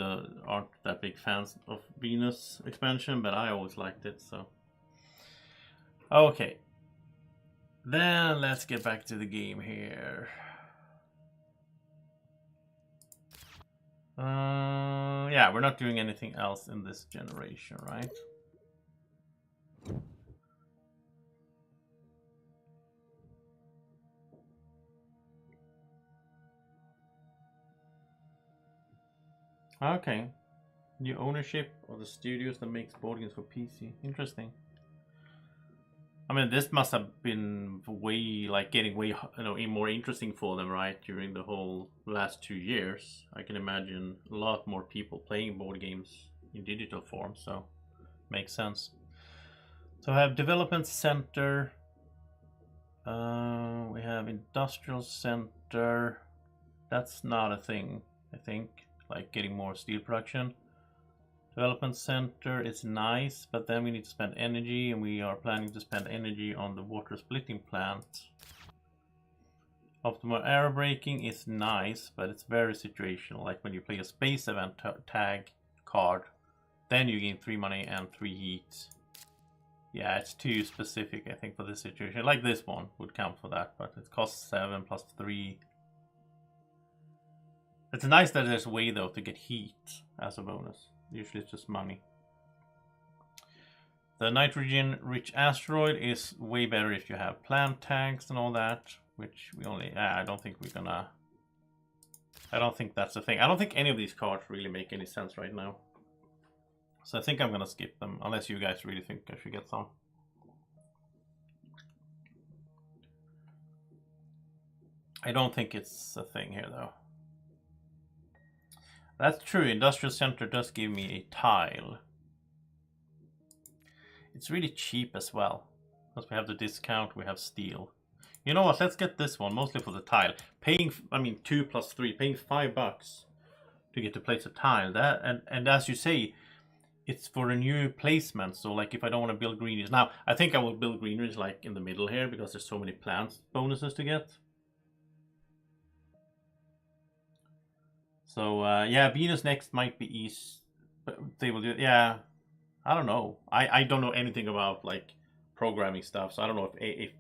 aren't that big fans of Venus expansion, but I always liked it. So okay. Then let's get back to the game here. Yeah, we're not doing anything else in this generation, right? Okay. New ownership of the studios that makes board games for PC. Interesting. I mean, this must have been way, like, getting way, you know, more interesting for them, right? During the whole last 2 years. I can imagine a lot more people playing board games in digital form, so makes sense. So I have development center. We have industrial center. That's not a thing, I think. Like getting more steel production. Development center is nice, but then we need to spend energy, and we are planning to spend energy on the water splitting plant. Optimal air braking is nice, but it's very situational. Like when you play a space event tag card, then you gain 3 money and 3 heat. Yeah, it's too specific, I think, for this situation. Like this one would count for that, but it costs 7 plus 3. It's nice that there's a way, though, to get heat as a bonus. Usually it's just money. The nitrogen-rich asteroid is way better if you have plant tags and all that, which we only... I don't think we're gonna... I don't think that's the thing. I don't think any of these cards really make any sense right now. So I think I'm gonna skip them, unless you guys really think I should get some. I don't think it's a thing here, though. That's true, Industrial Center does give me a tile. It's really cheap as well. Because we have the discount, we have steel. You know what, let's get this one, mostly for the tile. Paying, I mean 2 plus 3, paying $5 to get to place a tile. That and as you say, it's for a new placement. So like if I don't want to build greeneries. Now, I think I will build greeneries like in the middle here, because there's so many plants bonuses to get. So yeah, Venus next might be east, but they will do it. Yeah, I don't know. I don't know anything about like programming stuff, so I don't know if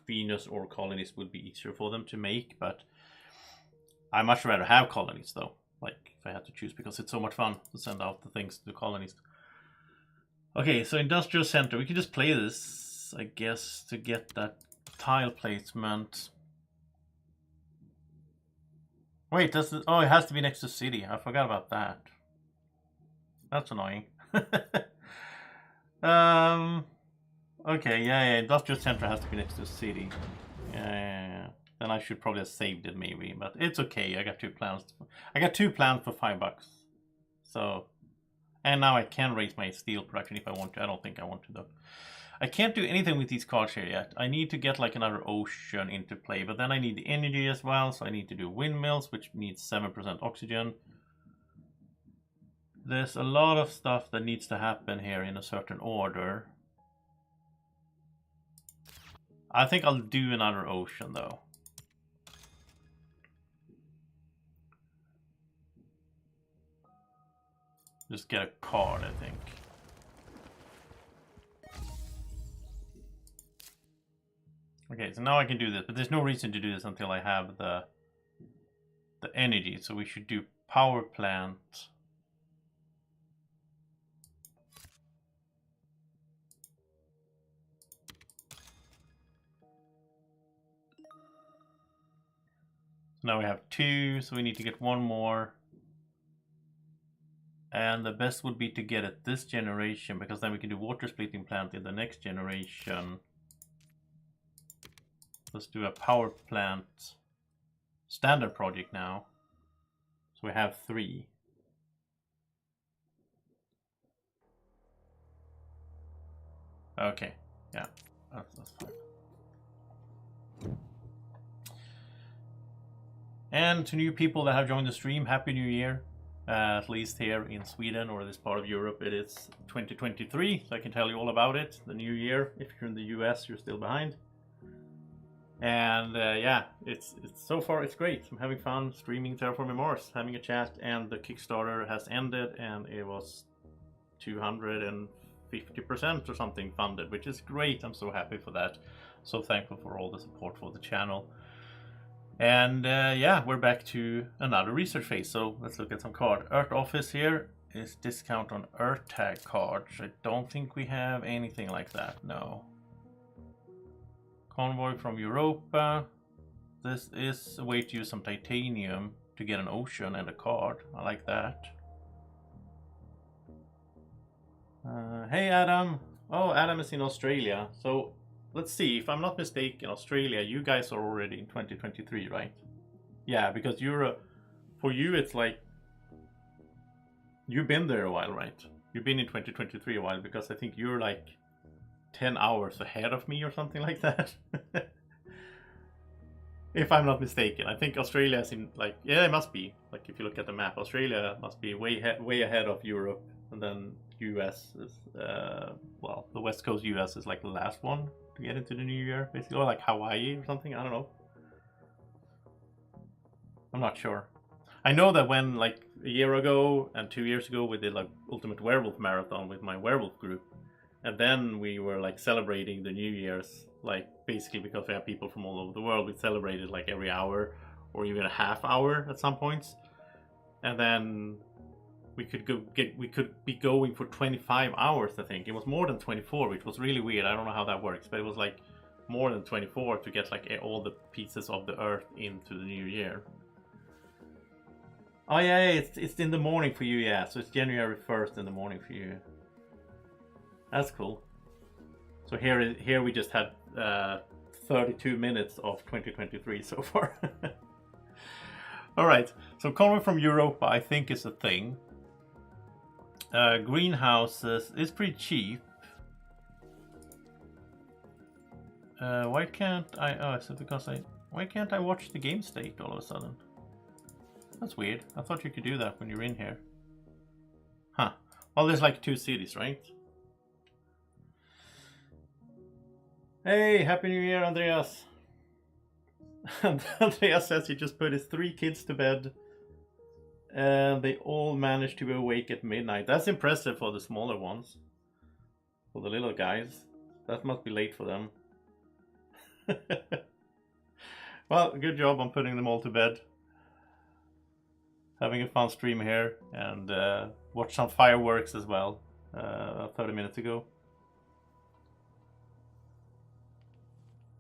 Venus or colonies would be easier for them to make. But I much rather have colonies, though. Like if I had to choose, because it's so much fun to send out the things to colonies. Okay, so industrial center. We can just play this, I guess, to get that tile placement. Wait, does it? Oh, it has to be next to city. I forgot about that. That's annoying. um. Okay, yeah, industrial center has to be next to city. Yeah. Then I should probably have saved it maybe, but it's okay. I got 2 plans. I got 2 plans for $5. So, and now I can raise my steel production if I want to. I don't think I want to though. I can't do anything with these cards here yet. I need to get like another ocean into play, but then I need the energy as well. So I need to do windmills, which needs 7% oxygen. There's a lot of stuff that needs to happen here in a certain order. I think I'll do another ocean though. Just get a card, I think. Okay, so now I can do this, but there's no reason to do this until I have the energy. So we should do power plant. So now we have 2, so we need to get 1 more. And the best would be to get it this generation, because then we can do water splitting plant in the next generation. Let's do a power plant standard project now. So we have 3. Okay, yeah, that's fine. And to new people that have joined the stream, Happy New Year. At least here in Sweden or this part of Europe, it is 2023, so I can tell you all about it. The new year. If you're in the US, you're still behind. And yeah, it's so far it's great. I'm having fun streaming Terraforming Mars, having a chat, and the Kickstarter has ended, and it was 250% or something funded, which is great. I'm so happy for that. So thankful for all the support for the channel. And yeah, we're back to another research phase. So let's look at some cards. Earth Office here is discount on Earth tag cards. I don't think we have anything like that, no. Convoy from Europa. This is a way to use some titanium to get an ocean and a card. I like that. Hey Adam. Oh, Adam is in Australia. So let's see, if I'm not mistaken, Australia, you guys are already in 2023, right? Yeah, because you're for you it's like you've been there a while, right? You've been in 2023 a while, because I think you're like 10 hours ahead of me or something like that. If I'm not mistaken. I think Australia is in like, yeah, it must be. Like if you look at the map, Australia must be way ahead of Europe, and then US is well, the West Coast US is like the last one to get into the new year, basically, or like Hawaii or something. I don't know. I'm not sure. I know that when like a year ago and 2 years ago we did like Ultimate Werewolf Marathon with my werewolf group, and then we were like celebrating the New Year's, like basically because we have people from all over the world, we celebrated like every hour or even a half hour at some points, and then we could be going for 25 hours. I think it was more than 24, which was really weird. I don't know how that works, but it was like more than 24 to get like all the pieces of the Earth into the new year. Oh yeah, it's in the morning for you, yeah. So it's January 1st in the morning for you. That's cool. So here we just had 32 minutes of 2023 so far. All right. So Convoy from Europa, I think, is a thing. Greenhouses is pretty cheap. Why can't I? Oh, is it because why can't I watch the game state all of a sudden? That's weird. I thought you could do that when you're in here. Huh. Well, there's like 2 cities, right? Hey, Happy New Year, Andreas. Andreas says he just put his 3 kids to bed, and they all managed to be awake at midnight. That's impressive for the smaller ones. For the little guys. That must be late for them. Well, good job on putting them all to bed. Having a fun stream here, and watch some fireworks as well 30 minutes ago.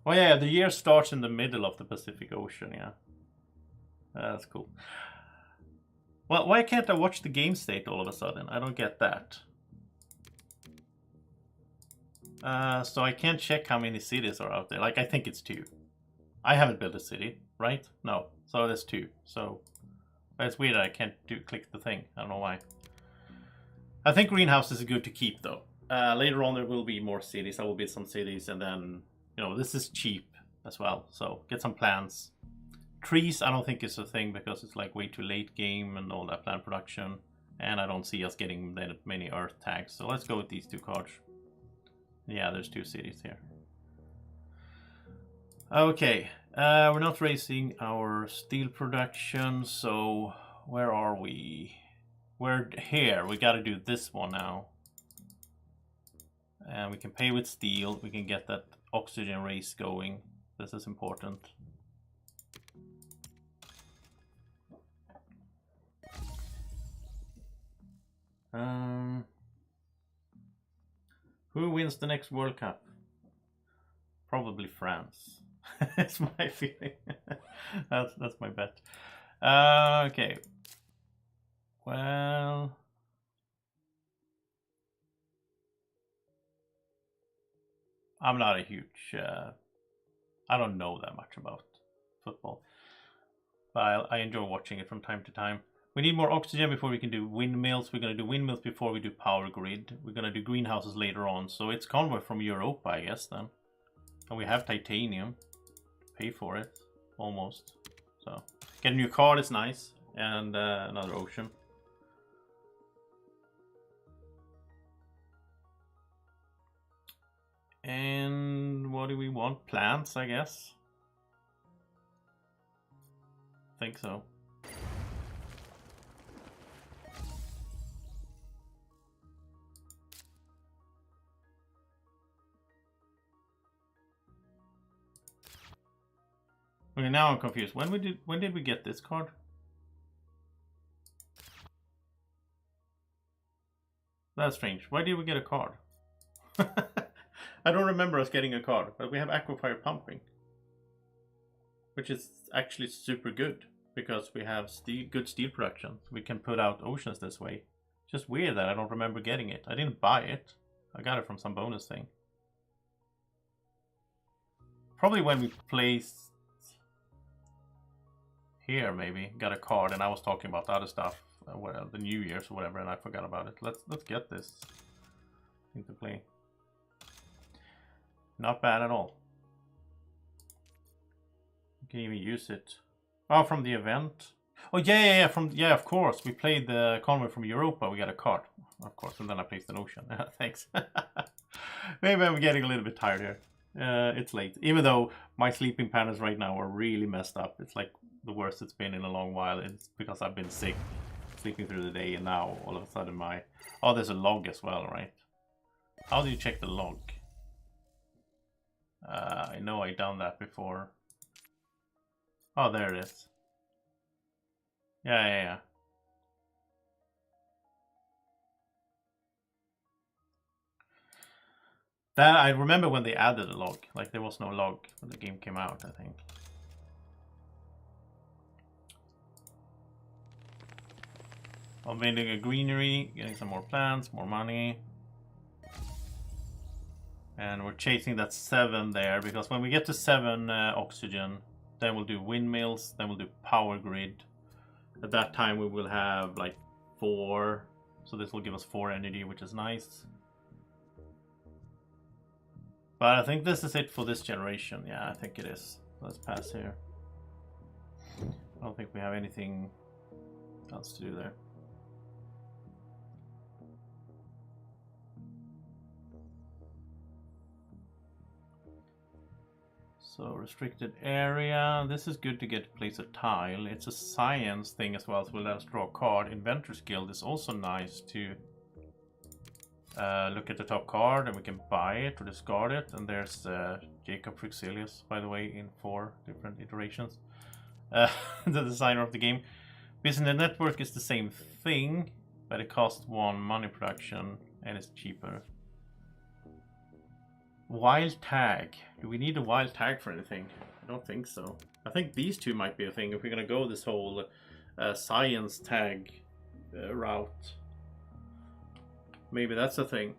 Oh yeah, the year starts in the middle of the Pacific Ocean, yeah. That's cool. Well, why can't I watch the game state all of a sudden? I don't get that. So I can't check how many cities are out there. Like, I think it's 2. I haven't built a city, right? No. So there's 2. So it's weird I can't click the thing. I don't know why. I think greenhouses is good to keep though. Later on there will be more cities. There will be some cities, and then, you know, this is cheap as well. So get some plants. Trees I don't think is a thing because it's like way too late game and all that plant production. And I don't see us getting that many earth tags. So let's go with these 2 cards. Yeah, there's 2 cities here. Okay, we're not raising our steel production, so where are we? We're here. We got to do this one now. And we can pay with steel. We can get that oxygen race going. This is important. Who wins the next World Cup? Probably France. That's my feeling. that's my bet. Okay. Well, I'm not a huge. I don't know that much about football, but I enjoy watching it from time to time. We need more oxygen before we can do windmills. We're going to do windmills before we do power grid. We're going to do greenhouses later on. So it's convoy from Europa, I guess, then. And we have titanium. Pay for it. Almost. So get a new card is nice. And another ocean. And what do we want? Plants, I guess. Think so. Okay, now I'm confused. When did we get this card? That's strange. Why did we get a card? I don't remember us getting a card, but we have Aquafire Pumping, which is actually super good because we have good steel production. We can put out oceans this way. Just weird that I don't remember getting it. I didn't buy it. I got it from some bonus thing. Probably when we placed here, maybe got a card, and I was talking about the other stuff, the New Year's or whatever, and I forgot about it. Let's get this thing to play. Not bad at all. You can even use it. Oh, from the event. Oh yeah, of course. We played the convoy from Europa. We got a card, of course, and then I placed an ocean. Thanks. Maybe I'm getting a little bit tired here. It's late, even though my sleeping patterns right now are really messed up. It's like the worst it's been in a long while. It's because I've been sick, sleeping through the day, and now all of a sudden my... Oh, there's a log as well, right? How do you check the log? I know I done that before. Oh, there it is. Yeah. That I remember when they added a log. Like there was no log when the game came out, I think. I'm building a greenery, getting some more plants, more money. And we're chasing that 7 there, because when we get to 7 oxygen, then we'll do windmills, then we'll do power grid. At that time we will have like 4, so this will give us 4 energy, which is nice. But I think this is it for this generation. Yeah, I think it is. Let's pass here. I don't think we have anything else to do there. So restricted area. This is good to get to place a tile. It's a science thing as well, so we'll let us draw a card. Inventor's Guild is also nice to look at the top card, and we can buy it or discard it. And there's Jacob Frixilius, by the way, in 4 different iterations. The designer of the game. Business Network is the same thing, but it costs 1 money production and it's cheaper. Wild tag. Do we need a wild tag for anything? I don't think so. I think these two might be a thing if we're gonna go this whole science tag route. Maybe that's a thing.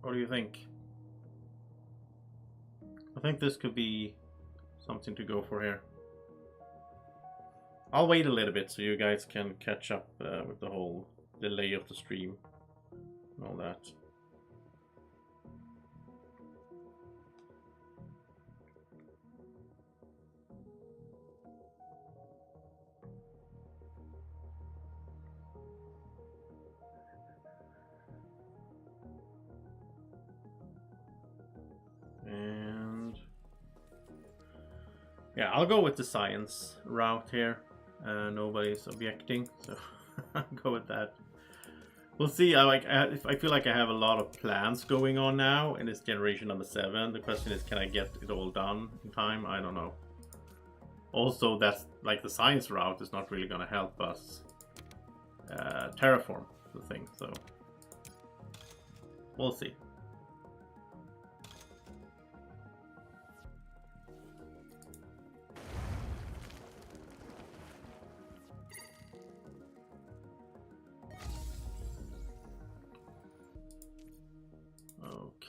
What do you think? I think this could be something to go for here. I'll wait a little bit so you guys can catch up with the whole delay of the stream and all that. And yeah, I'll go with the science route here. Nobody's objecting, so I'll go with that. We'll see. I feel like I have a lot of plans going on now in this generation number 7. The question is, can I get it all done in time? I don't know. Also, that's like the science route is not really going to help us terraform the thing, so we'll see.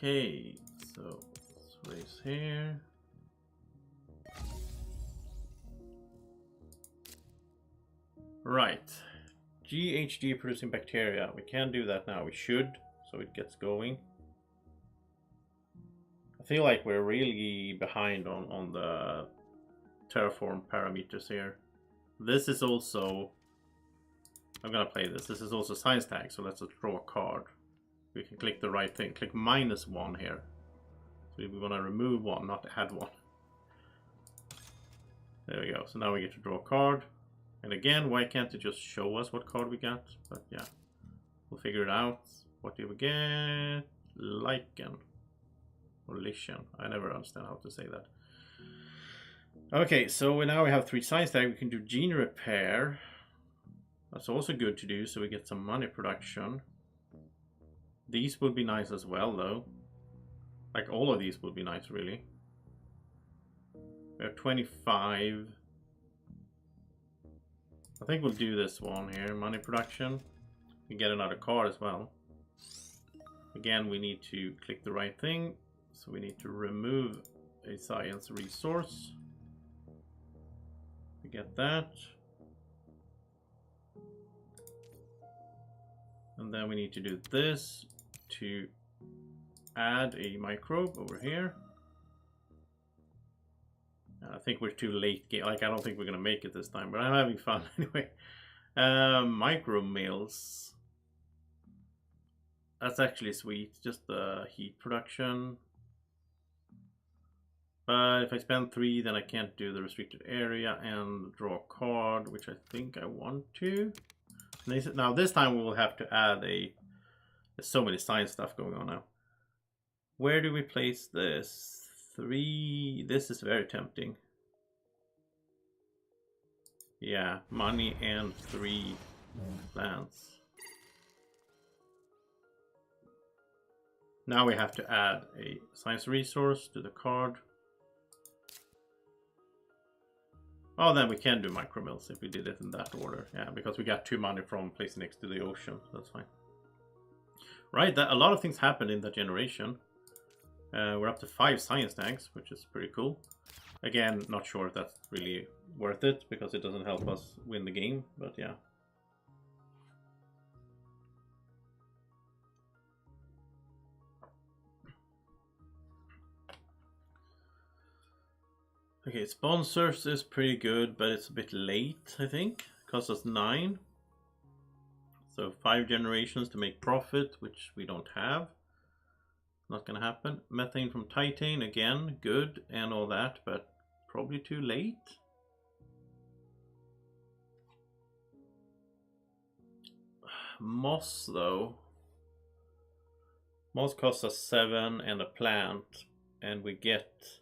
Okay, so let's raise here. Right, GHG producing bacteria. We can do that now. We should, so it gets going. I feel like we're really behind on the terraform parameters here. This is also, I'm gonna play this. This is also science tag, so let's just draw a card. We can click the right thing. Click -1 here. So we want to remove 1, not add 1. There we go. So now we get to draw a card. And again, why can't it just show us what card we got? But yeah, we'll figure it out. What did we get? Lichen. Or Lichen. I never understand how to say that. Okay, so now we have 3 science tags. We can do gene repair. That's also good to do, so we get some money production. These would be nice as well, though. Like, all of these would be nice, really. We have 25. I think we'll do this one here. Money production. We get another card as well. Again, we need to click the right thing. So we need to remove a science resource. We get that. And then we need to do this to add a microbe over here. I think we're too late. Like, I don't think we're gonna make it this time, but I'm having fun anyway. Micro mills. That's actually sweet. Just the heat production. But if I spend 3, then I can't do the restricted area and draw a card, which I think I want to. Now this time we will have to add a. There's so many science stuff going on now. Where do we place this? 3. This is very tempting. Yeah, money and 3 plants. Now we have to add a science resource to the card. Oh, then we can do micro mills if we did it in that order. Yeah, because we got 2 money from placing next to the ocean. That's fine. Right, a lot of things happened in that generation. We're up to 5 science tags, which is pretty cool. Again, not sure if that's really worth it, because it doesn't help us win the game, but yeah. Okay, sponsors is pretty good, but it's a bit late, I think. Costs us 9. So 5 generations to make profit, which we don't have. Not gonna happen. Methane from Titan, again, good and all that, but probably too late. Moss, though. Moss costs us 7 and a plant, and we get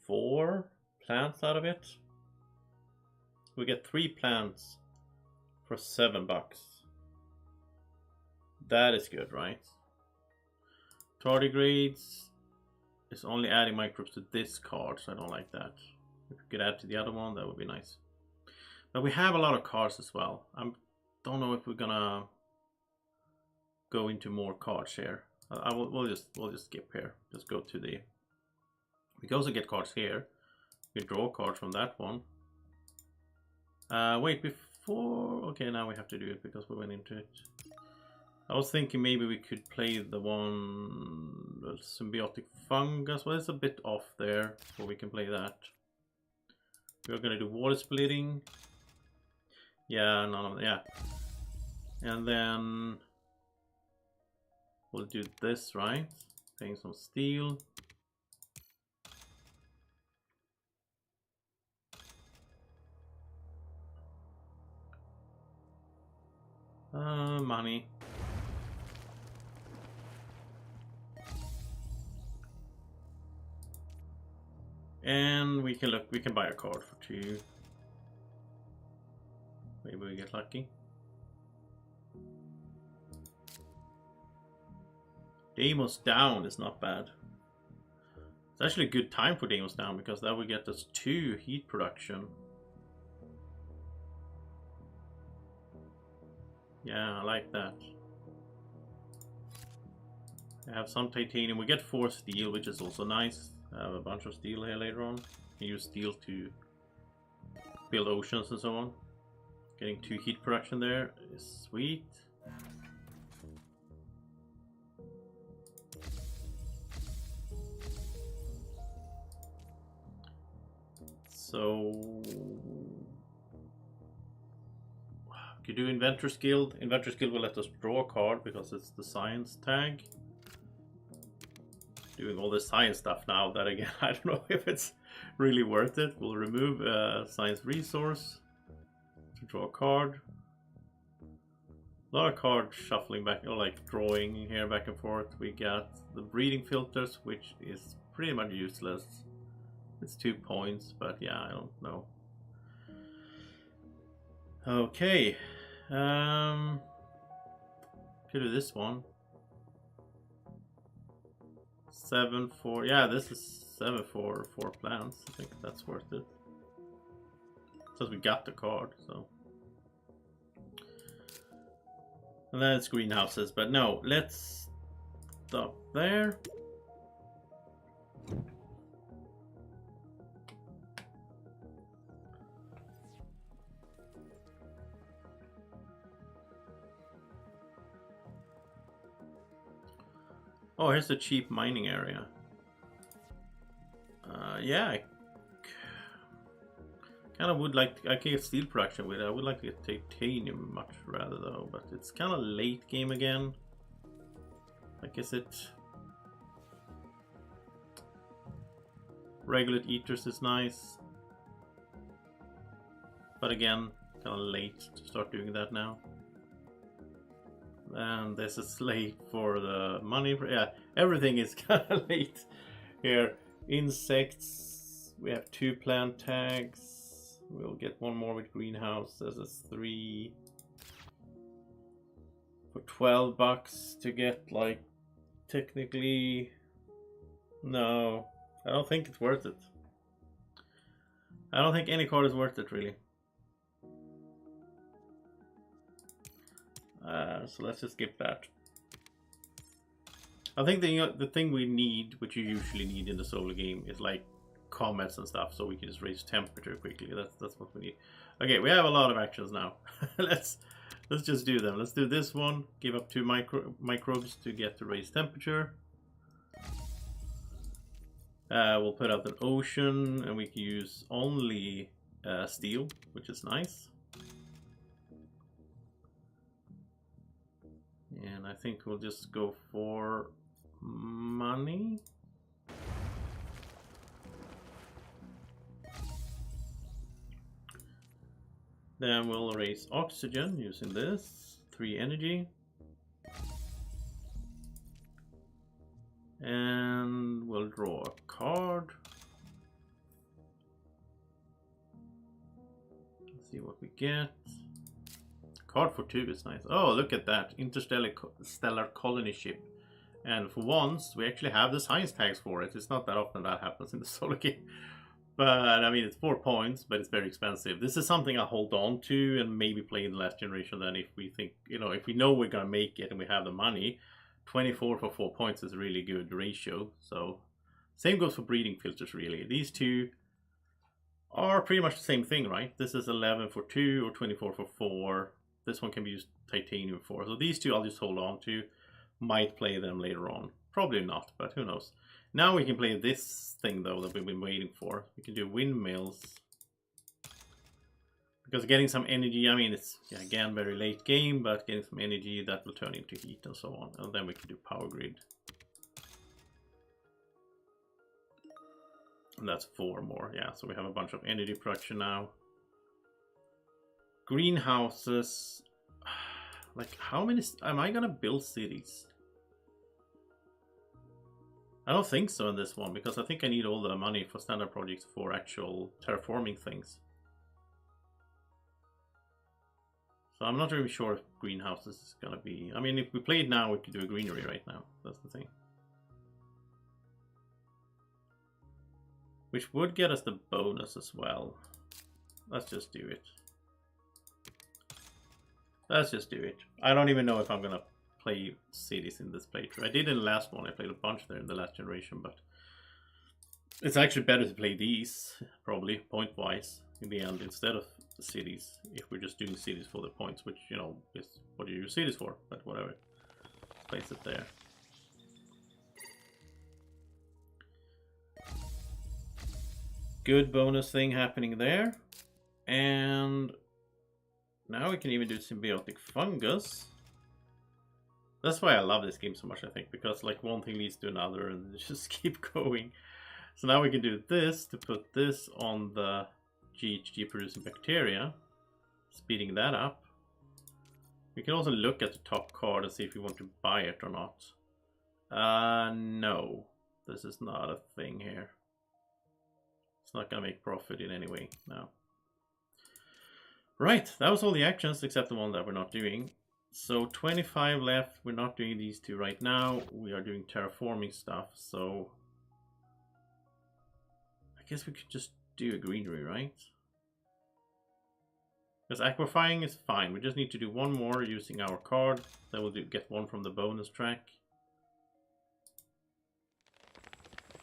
4 plants out of it. We get 3 plants for $7. That is good, right? Tardigrades is only adding microbes to this card, so I don't like that. If we could add to the other one, that would be nice. But we have a lot of cards as well. I don't know if we're gonna go into more cards here. We'll just skip here. Just go to the. We can also get cards here. We draw cards from that one. Wait, before. Okay, now we have to do it because we went into it. I was thinking maybe we could play the one, the symbiotic fungus. Well, it's a bit off there, so we can play that. We're gonna do water splitting. Yeah, yeah. And then we'll do this, right? Playing some steel. Money. And we can look, we can buy a card for 2. Maybe we get lucky. Deimos down is not bad. It's actually a good time for Deimos down because that will get us 2 heat production. Yeah, I like that. I have some titanium. We get 4 steel, which is also nice. I have a bunch of steel here later on. You use steel to build oceans and so on. Getting 2 heat production there is sweet. So could do Inventor's Guild. Inventor's Guild will let us draw a card because it's the science tag. Doing all this science stuff now, that again, I don't know if it's really worth it. We'll remove a science resource to draw a card. A lot of card shuffling back, or like drawing here back and forth. We got the breeding filters, which is pretty much useless. It's 2 points, but yeah, I don't know. Okay. Could do this one. 7 for, yeah, this is 7 for 4 plants. I think that's worth it. Since we got the card, so. And then it's greenhouses, but no, let's stop there. Oh, here's the cheap mining area. Yeah, I kind of would like. I can get steel production with it. I would like to get titanium much rather though, but it's kind of late game again. Like, is it? Regulate eaters is nice, but again, kind of late to start doing that now. And this is late for the money. Yeah, everything is kind of late here. Insects, we have 2 plant tags. We'll get 1 more with greenhouse. This is 3 for 12 bucks to get, like, technically. No, I don't think it's worth it. I don't think any card is worth it really. So let's just skip that. I think the thing we need, which you usually need in the solo game, is like comets and stuff, so we can just raise temperature quickly. That's what we need. Okay, we have a lot of actions now. let's just do them. Let's do this one. Give up 2 microbes to get to raise temperature. We'll put out an ocean, and we can use only steel, which is nice. And I think we'll just go for money. Then we'll raise oxygen using this. 3 energy. And we'll draw a card. Let's see what we get. Card for 2 is nice. Oh, look at that. Interstellar colony ship. And for once, we actually have the science tags for it. It's not that often that happens in the solo game. But I mean, it's 4 points, but it's very expensive. This is something I hold on to and maybe play in the last generation. Then, if we think, you know, if we know we're gonna make it and we have the money, 24 for 4 points is a really good ratio. So, same goes for breeding filters. Really, these two are pretty much the same thing, right? This is 11 for 2 or 24 for 4. This one can be used titanium for. So these two I'll just hold on to. Might play them later on. Probably not, but who knows. Now we can play this thing though that we've been waiting for. We can do windmills. Because getting some energy, I mean it's again very late game, but getting some energy that will turn into heat and so on. And then we can do power grid. And that's 4 more, yeah, so we have a bunch of energy production now. Greenhouses. Like, how many am I gonna build cities? I don't think so in this one, because I think I need all the money for standard projects for actual terraforming things. So I'm not really sure if greenhouses is gonna be... I mean, if we play it now, we could do a greenery right now. That's the thing. Which would get us the bonus as well. Let's just do it. Let's just do it. I don't even know if I'm gonna play cities in this playthrough. I did in the last one. I played a bunch there in the last generation, but it's actually better to play these, probably, point-wise, in the end, instead of the cities, if we're just doing cities for the points, which, you know, is what you use cities for, but whatever. Place it there. Good bonus thing happening there. And now we can even do symbiotic fungus. That's why I love this game so much, I think, because like one thing leads to another and just keep going. So now we can do this to put this on the GHG producing bacteria, speeding that up. We can also look at the top card and see if we want to buy it or not. No, this is not a thing here. It's not gonna make profit in any way, no. Right, that was all the actions except the one that we're not doing. So 25 left, we're not doing these two right now. We are doing terraforming stuff, so I guess we could just do a greenery, right? Because aquifying is fine, we just need to do one more using our card. Then we'll get one from the bonus track.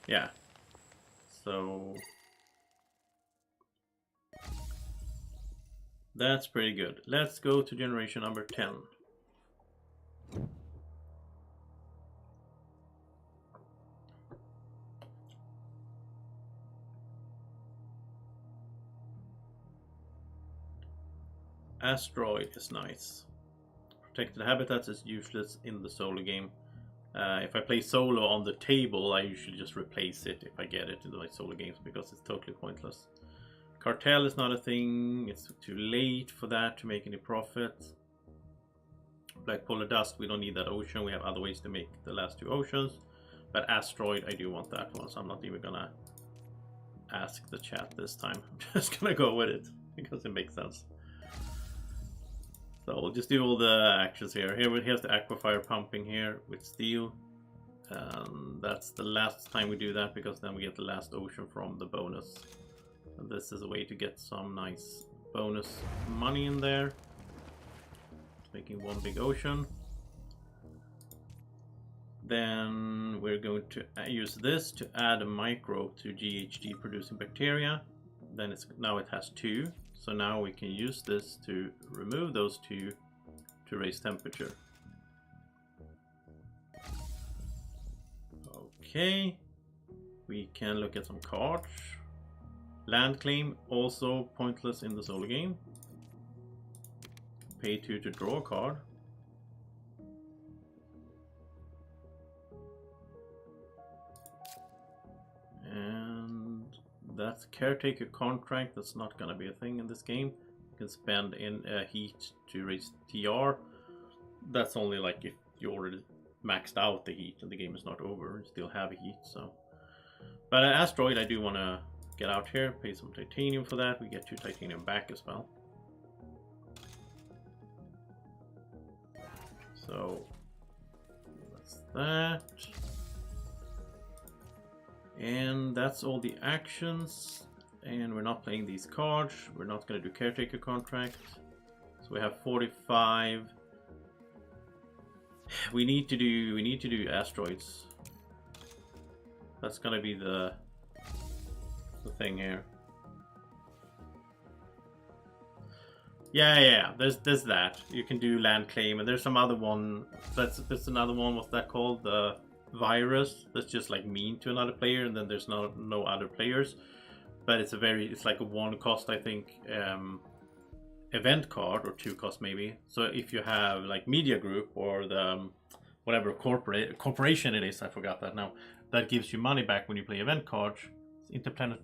Yeah, so that's pretty good. Let's go to generation number 10. Asteroid is nice. Protected habitats is useless in the solo game. If I play solo on the table, I usually just replace it if I get it in my solo games because it's totally pointless. Cartel is not a thing. It's too late for that to make any profit. Black Polar Dust, we don't need that ocean. We have other ways to make the last two oceans. But Asteroid, I do want that one, so I'm not even gonna ask the chat this time. I'm just gonna go with it because it makes sense. So we'll just do all the actions here. Here's the aquifer pumping here with steel. That's the last time we do that because then we get the last ocean from the bonus. And this is a way to get some nice bonus money in there. Making one big ocean. Then we're going to use this to add a microbe to GHG producing bacteria. Then now it has 2. So now we can use this to remove those 2 to raise temperature. Okay, we can look at some cards. Land claim, also pointless in the solo game. Pay 2 to draw a card. And that's caretaker contract. That's not gonna be a thing in this game. You can spend in heat to raise TR. That's only like if you already maxed out the heat and the game is not over. You still have heat, so. But Asteroid, I do want to get out here, pay some titanium for that. We get 2 titanium back as well. So let's that. And that's all the actions. And we're not playing these cards. We're not going to do caretaker contract. So we have 45. We need to do asteroids. That's going to be the thing here. Yeah. There's that. You can do land claim, and there's some other one. That's another one. What's that called? The virus. That's just like mean to another player, and then there's no other players. But it's like a 1 cost, I think, event card, or 2 cost maybe. So if you have like media group or the whatever corporation it is, I forgot that now. That gives you money back when you play event cards. Interstellar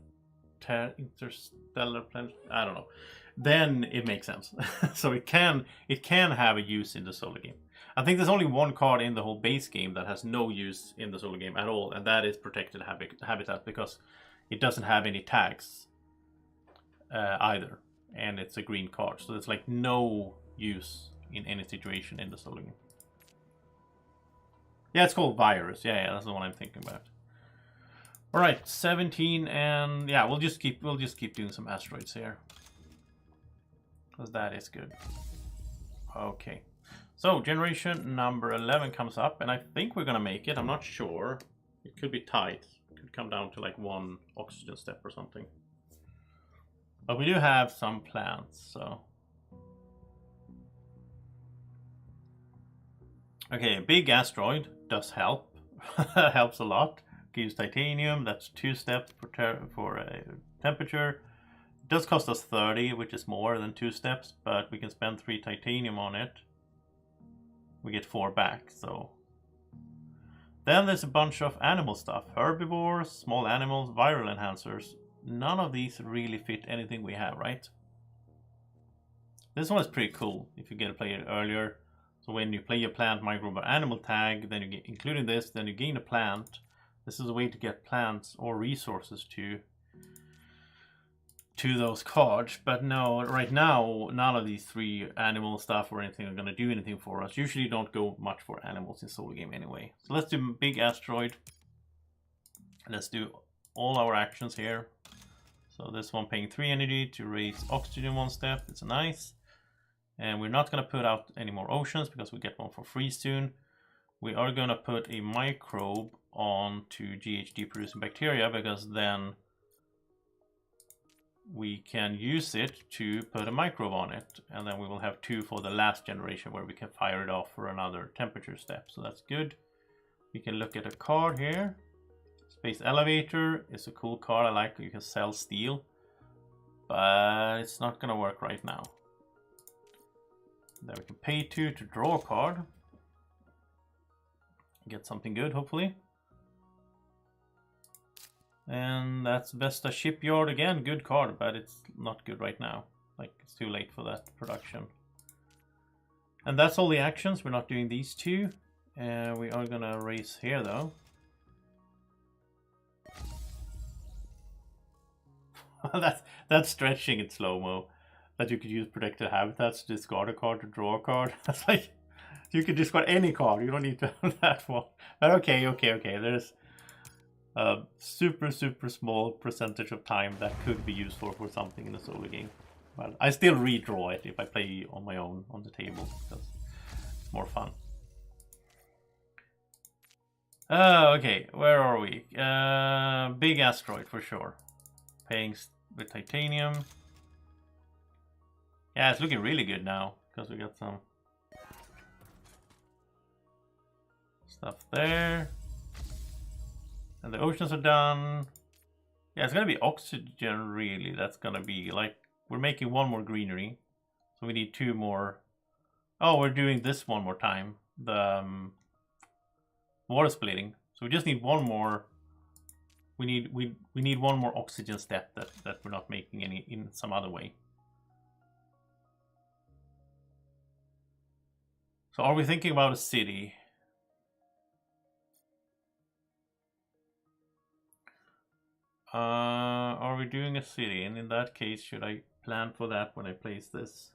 planet. I don't know. Then it makes sense. So it can have a use in the solo game. I think there's only 1 card in the whole base game that has no use in the solo game at all, and that is Protected Habitat, because it doesn't have any tags either, and it's a green card, so there's like no use in any situation in the solo game. Yeah, it's called Virus. Yeah, that's the one I'm thinking about. All right, 17, and yeah, we'll just keep doing some asteroids here, because that is good. Okay, so generation number 11 comes up, and I think we're gonna make it. I'm not sure. It could be tight. It could come down to like 1 oxygen step or something. But we do have some plants, so. Okay, a big asteroid does help. Helps a lot. Gives titanium. That's 2 steps for a temperature. It does cost us 30, which is more than 2 steps, but we can spend 3 titanium on it. We get 4 back, so. Then there's a bunch of animal stuff. Herbivores, small animals, viral enhancers. None of these really fit anything we have, right? This one is pretty cool if you get to play it earlier. So when you play a plant, microbe, or animal tag, then you get, including this, then you gain a plant. This is a way to get plants or resources to those cards. But no, right now, none of these 3 animal stuff or anything are going to do anything for us. Usually you don't go much for animals in solo game anyway. So let's do big asteroid. Let's do all our actions here. So this one paying 3 energy to raise oxygen 1 step. It's nice. And we're not going to put out any more oceans because we get one for free soon. We are going to put a microbe onto GHD producing bacteria, because then we can use it to put a microbe on it, and then we will have 2 for the last generation where we can fire it off for another temperature step. So that's good. We can look at a card here. Space Elevator is a cool card I like. You can sell steel, but it's not going to work right now. Then we can pay 2 to draw a card. Get something good, hopefully. And that's Vesta Shipyard again. Good card, but it's not good right now. Like, it's too late for that production. And that's all the actions. We're not doing these 2. We are gonna race here though. that's stretching in slow-mo. That you could use Protected Habitats to discard a card to draw a card. That's like, you could discard any card. You don't need to have that one. But okay. There's a super small percentage of time that could be useful for something in a solo game. But I still redraw it if I play on my own on the table, because it's more fun. Okay, where are we? Big asteroid for sure. Paying with titanium. Yeah, it's looking really good now, because we got some stuff there. And the oceans are done. Yeah, it's gonna be oxygen, really. That's gonna be like, we're making 1 more greenery. So we need 2 more. Oh, we're doing this 1 more time. The water splitting. So we just need 1 more. We need 1 more oxygen step that we're not making any in some other way. So are we thinking about a city? Are we doing a city? And in that case, should I plan for that when I place this?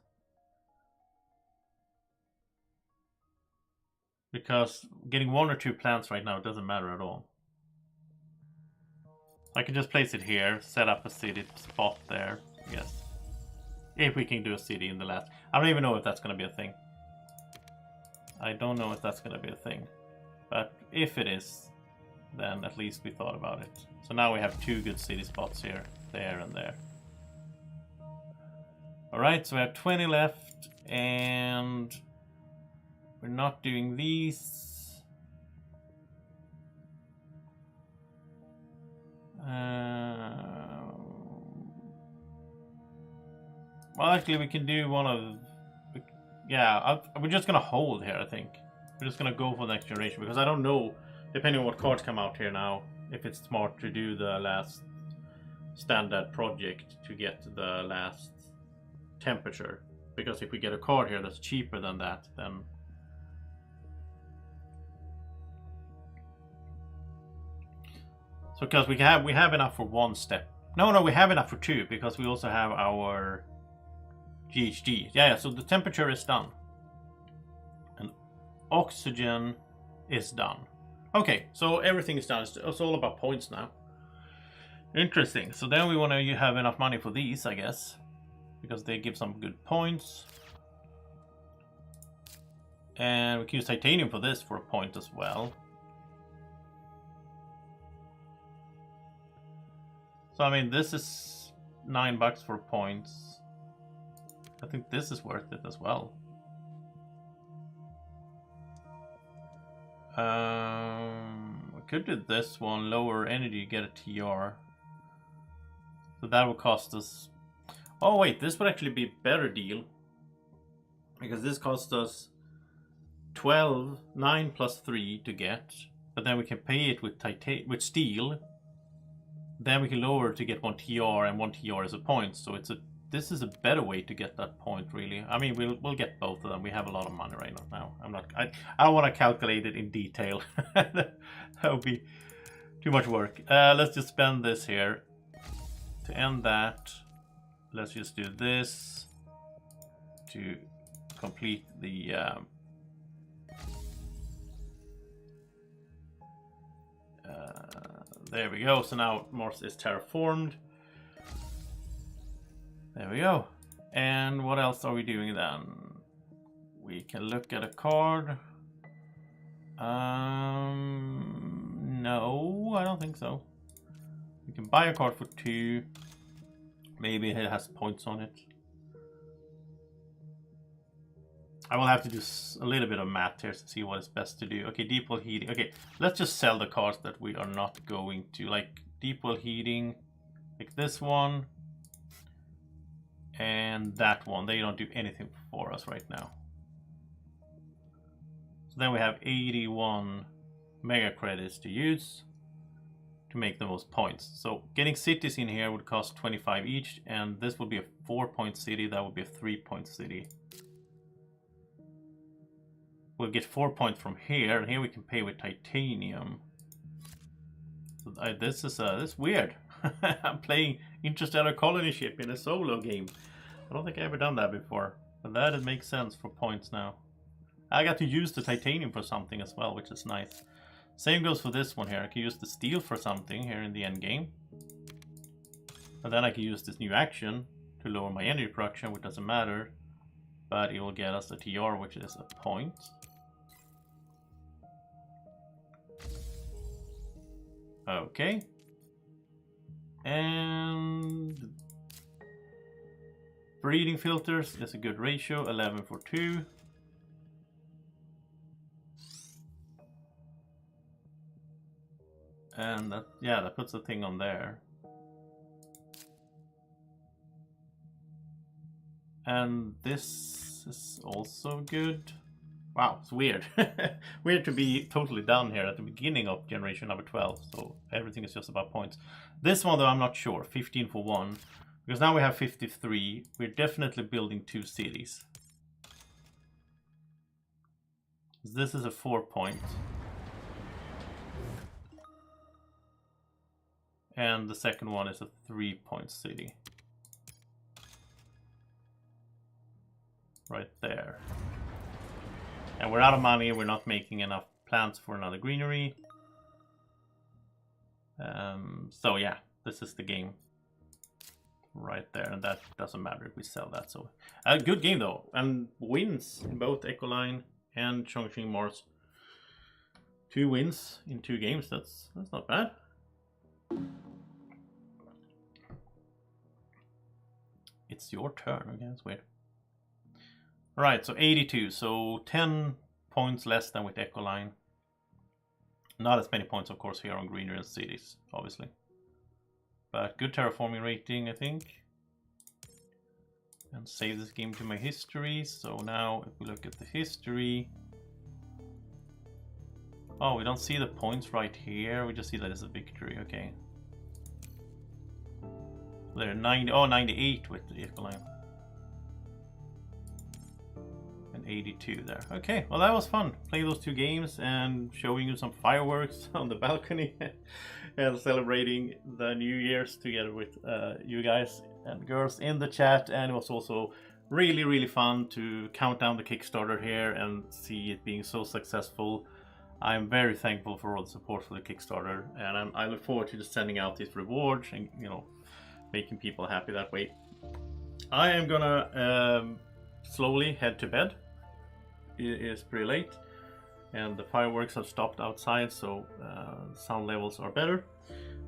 Because getting 1 or 2 plants right now doesn't matter at all. I can just place it here, set up a city spot there, I guess. If we can do a city in the last... I don't even know if that's going to be a thing. I don't know if that's going to be a thing. But if it is, then at least we thought about it. So now we have 2 good city spots here, there and there. Alright, so we have 20 left, and we're not doing these. Well, actually, we can do one of... Yeah, we're just going to hold here, I think. We're just going to go for the next generation, because I don't know, depending on what cards come out here now, if it's smart to do the last standard project to get the last temperature. Because if we get a card here that's cheaper than that, then... So because we have enough for 1 step. No, we have enough for 2, because we also have our GHG. Yeah, so the temperature is done. And oxygen is done. Okay, so everything is done. It's all about points now. Interesting. So then we want to have enough money for these, I guess. Because they give some good points. And we can use titanium for this for a point as well. So I mean, this is $9 for points. I think this is worth it as well. We could do this one, lower energy, get a TR. So that will cost us... Oh wait, this would actually be a better deal. Because this costs us 9 plus 3 to get. But then we can pay it with steel. Then we can lower it to get 1 TR, and 1 TR is a point. So this is a better way to get that point, really. I mean, we'll get both of them. We have a lot of money right now. I don't want to calculate it in detail. That would be too much work. Let's just spend this here to end that. Let's just do this to complete the there we go. So now Mars is terraformed. There we go. And what else are we doing then? We can look at a card. No, I don't think so. We can buy a card for 2. Maybe it has points on it. I will have to do a little bit of math here to see what is best to do. Okay, deep well heating. Okay, let's just sell the cards that we are not going to. Like deep well heating, like this one. And that one, they don't do anything for us right now. So then we have 81 mega credits to use to make the most points. So getting cities in here would cost 25 each, and this would be a 4-point city, that would be a 3-point city. We'll get 4 points from here, and here we can pay with titanium. So, this is weird. I'm playing Interstellar Colony Ship in a solo game. I don't think I've ever done that before. But that it makes sense for points now. I got to use the titanium for something as well, which is nice. Same goes for this one here. I can use the steel for something here in the end game. And then I can use this new action to lower my energy production, which doesn't matter. But it will get us a TR, which is a point. Okay. And breeding filters is a good ratio, 11 for 2. And that, yeah, that puts the thing on there. And this is also good. Wow, it's weird. Weird to be totally done here at the beginning of generation number 12. So everything is just about points. This one though, I'm not sure. 15 for 1. Because now we have 53. We're definitely building 2 cities. This is a 4-point. And the second one is a 3-point city. Right there. And we're out of money. We're not making enough plants for another greenery. So yeah, this is the game right there, and that doesn't matter if we sell that. So a good game though, and wins in both Ecoline and Terraforming Mars. 2 wins in 2 games. That's not bad. It's your turn. Okay, that's weird. All right, so 82. So 10 points less than with Ecoline. Not as many points, of course, here on Greenery and Cities, obviously. But good terraforming rating, I think. And save this game to my history. So now, if we look at the history... Oh, we don't see the points right here. We just see that it's a victory, okay. There, 98 with the Ecoline. And 82 there. Okay, well that was fun. Play those 2 games and showing you some fireworks on the balcony and celebrating the New Year's together with you guys and girls in the chat. And it was also really fun to count down the Kickstarter here and see it being so successful. I'm very thankful for all the support for the Kickstarter, and I look forward to just sending out these rewards and, you know, making people happy that way. I am gonna slowly head to bed. It is pretty late, and the fireworks have stopped outside, so sound levels are better.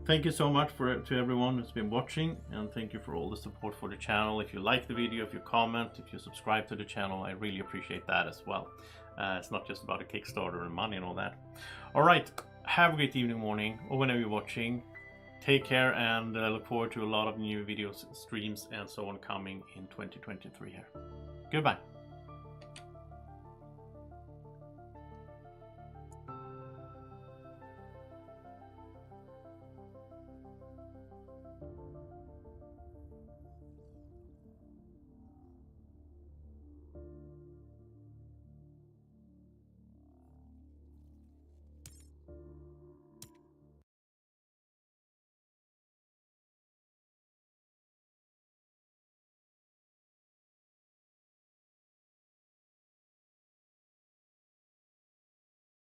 Thank you so much to everyone who's been watching, and thank you for all the support for the channel. If you like the video, if you comment, if you subscribe to the channel, I really appreciate that as well. It's not just about a Kickstarter and money and all that. Alright, have a great evening, morning, or whenever you're watching. Take care, and I look forward to a lot of new videos, streams, and so on coming in 2023 here. Goodbye.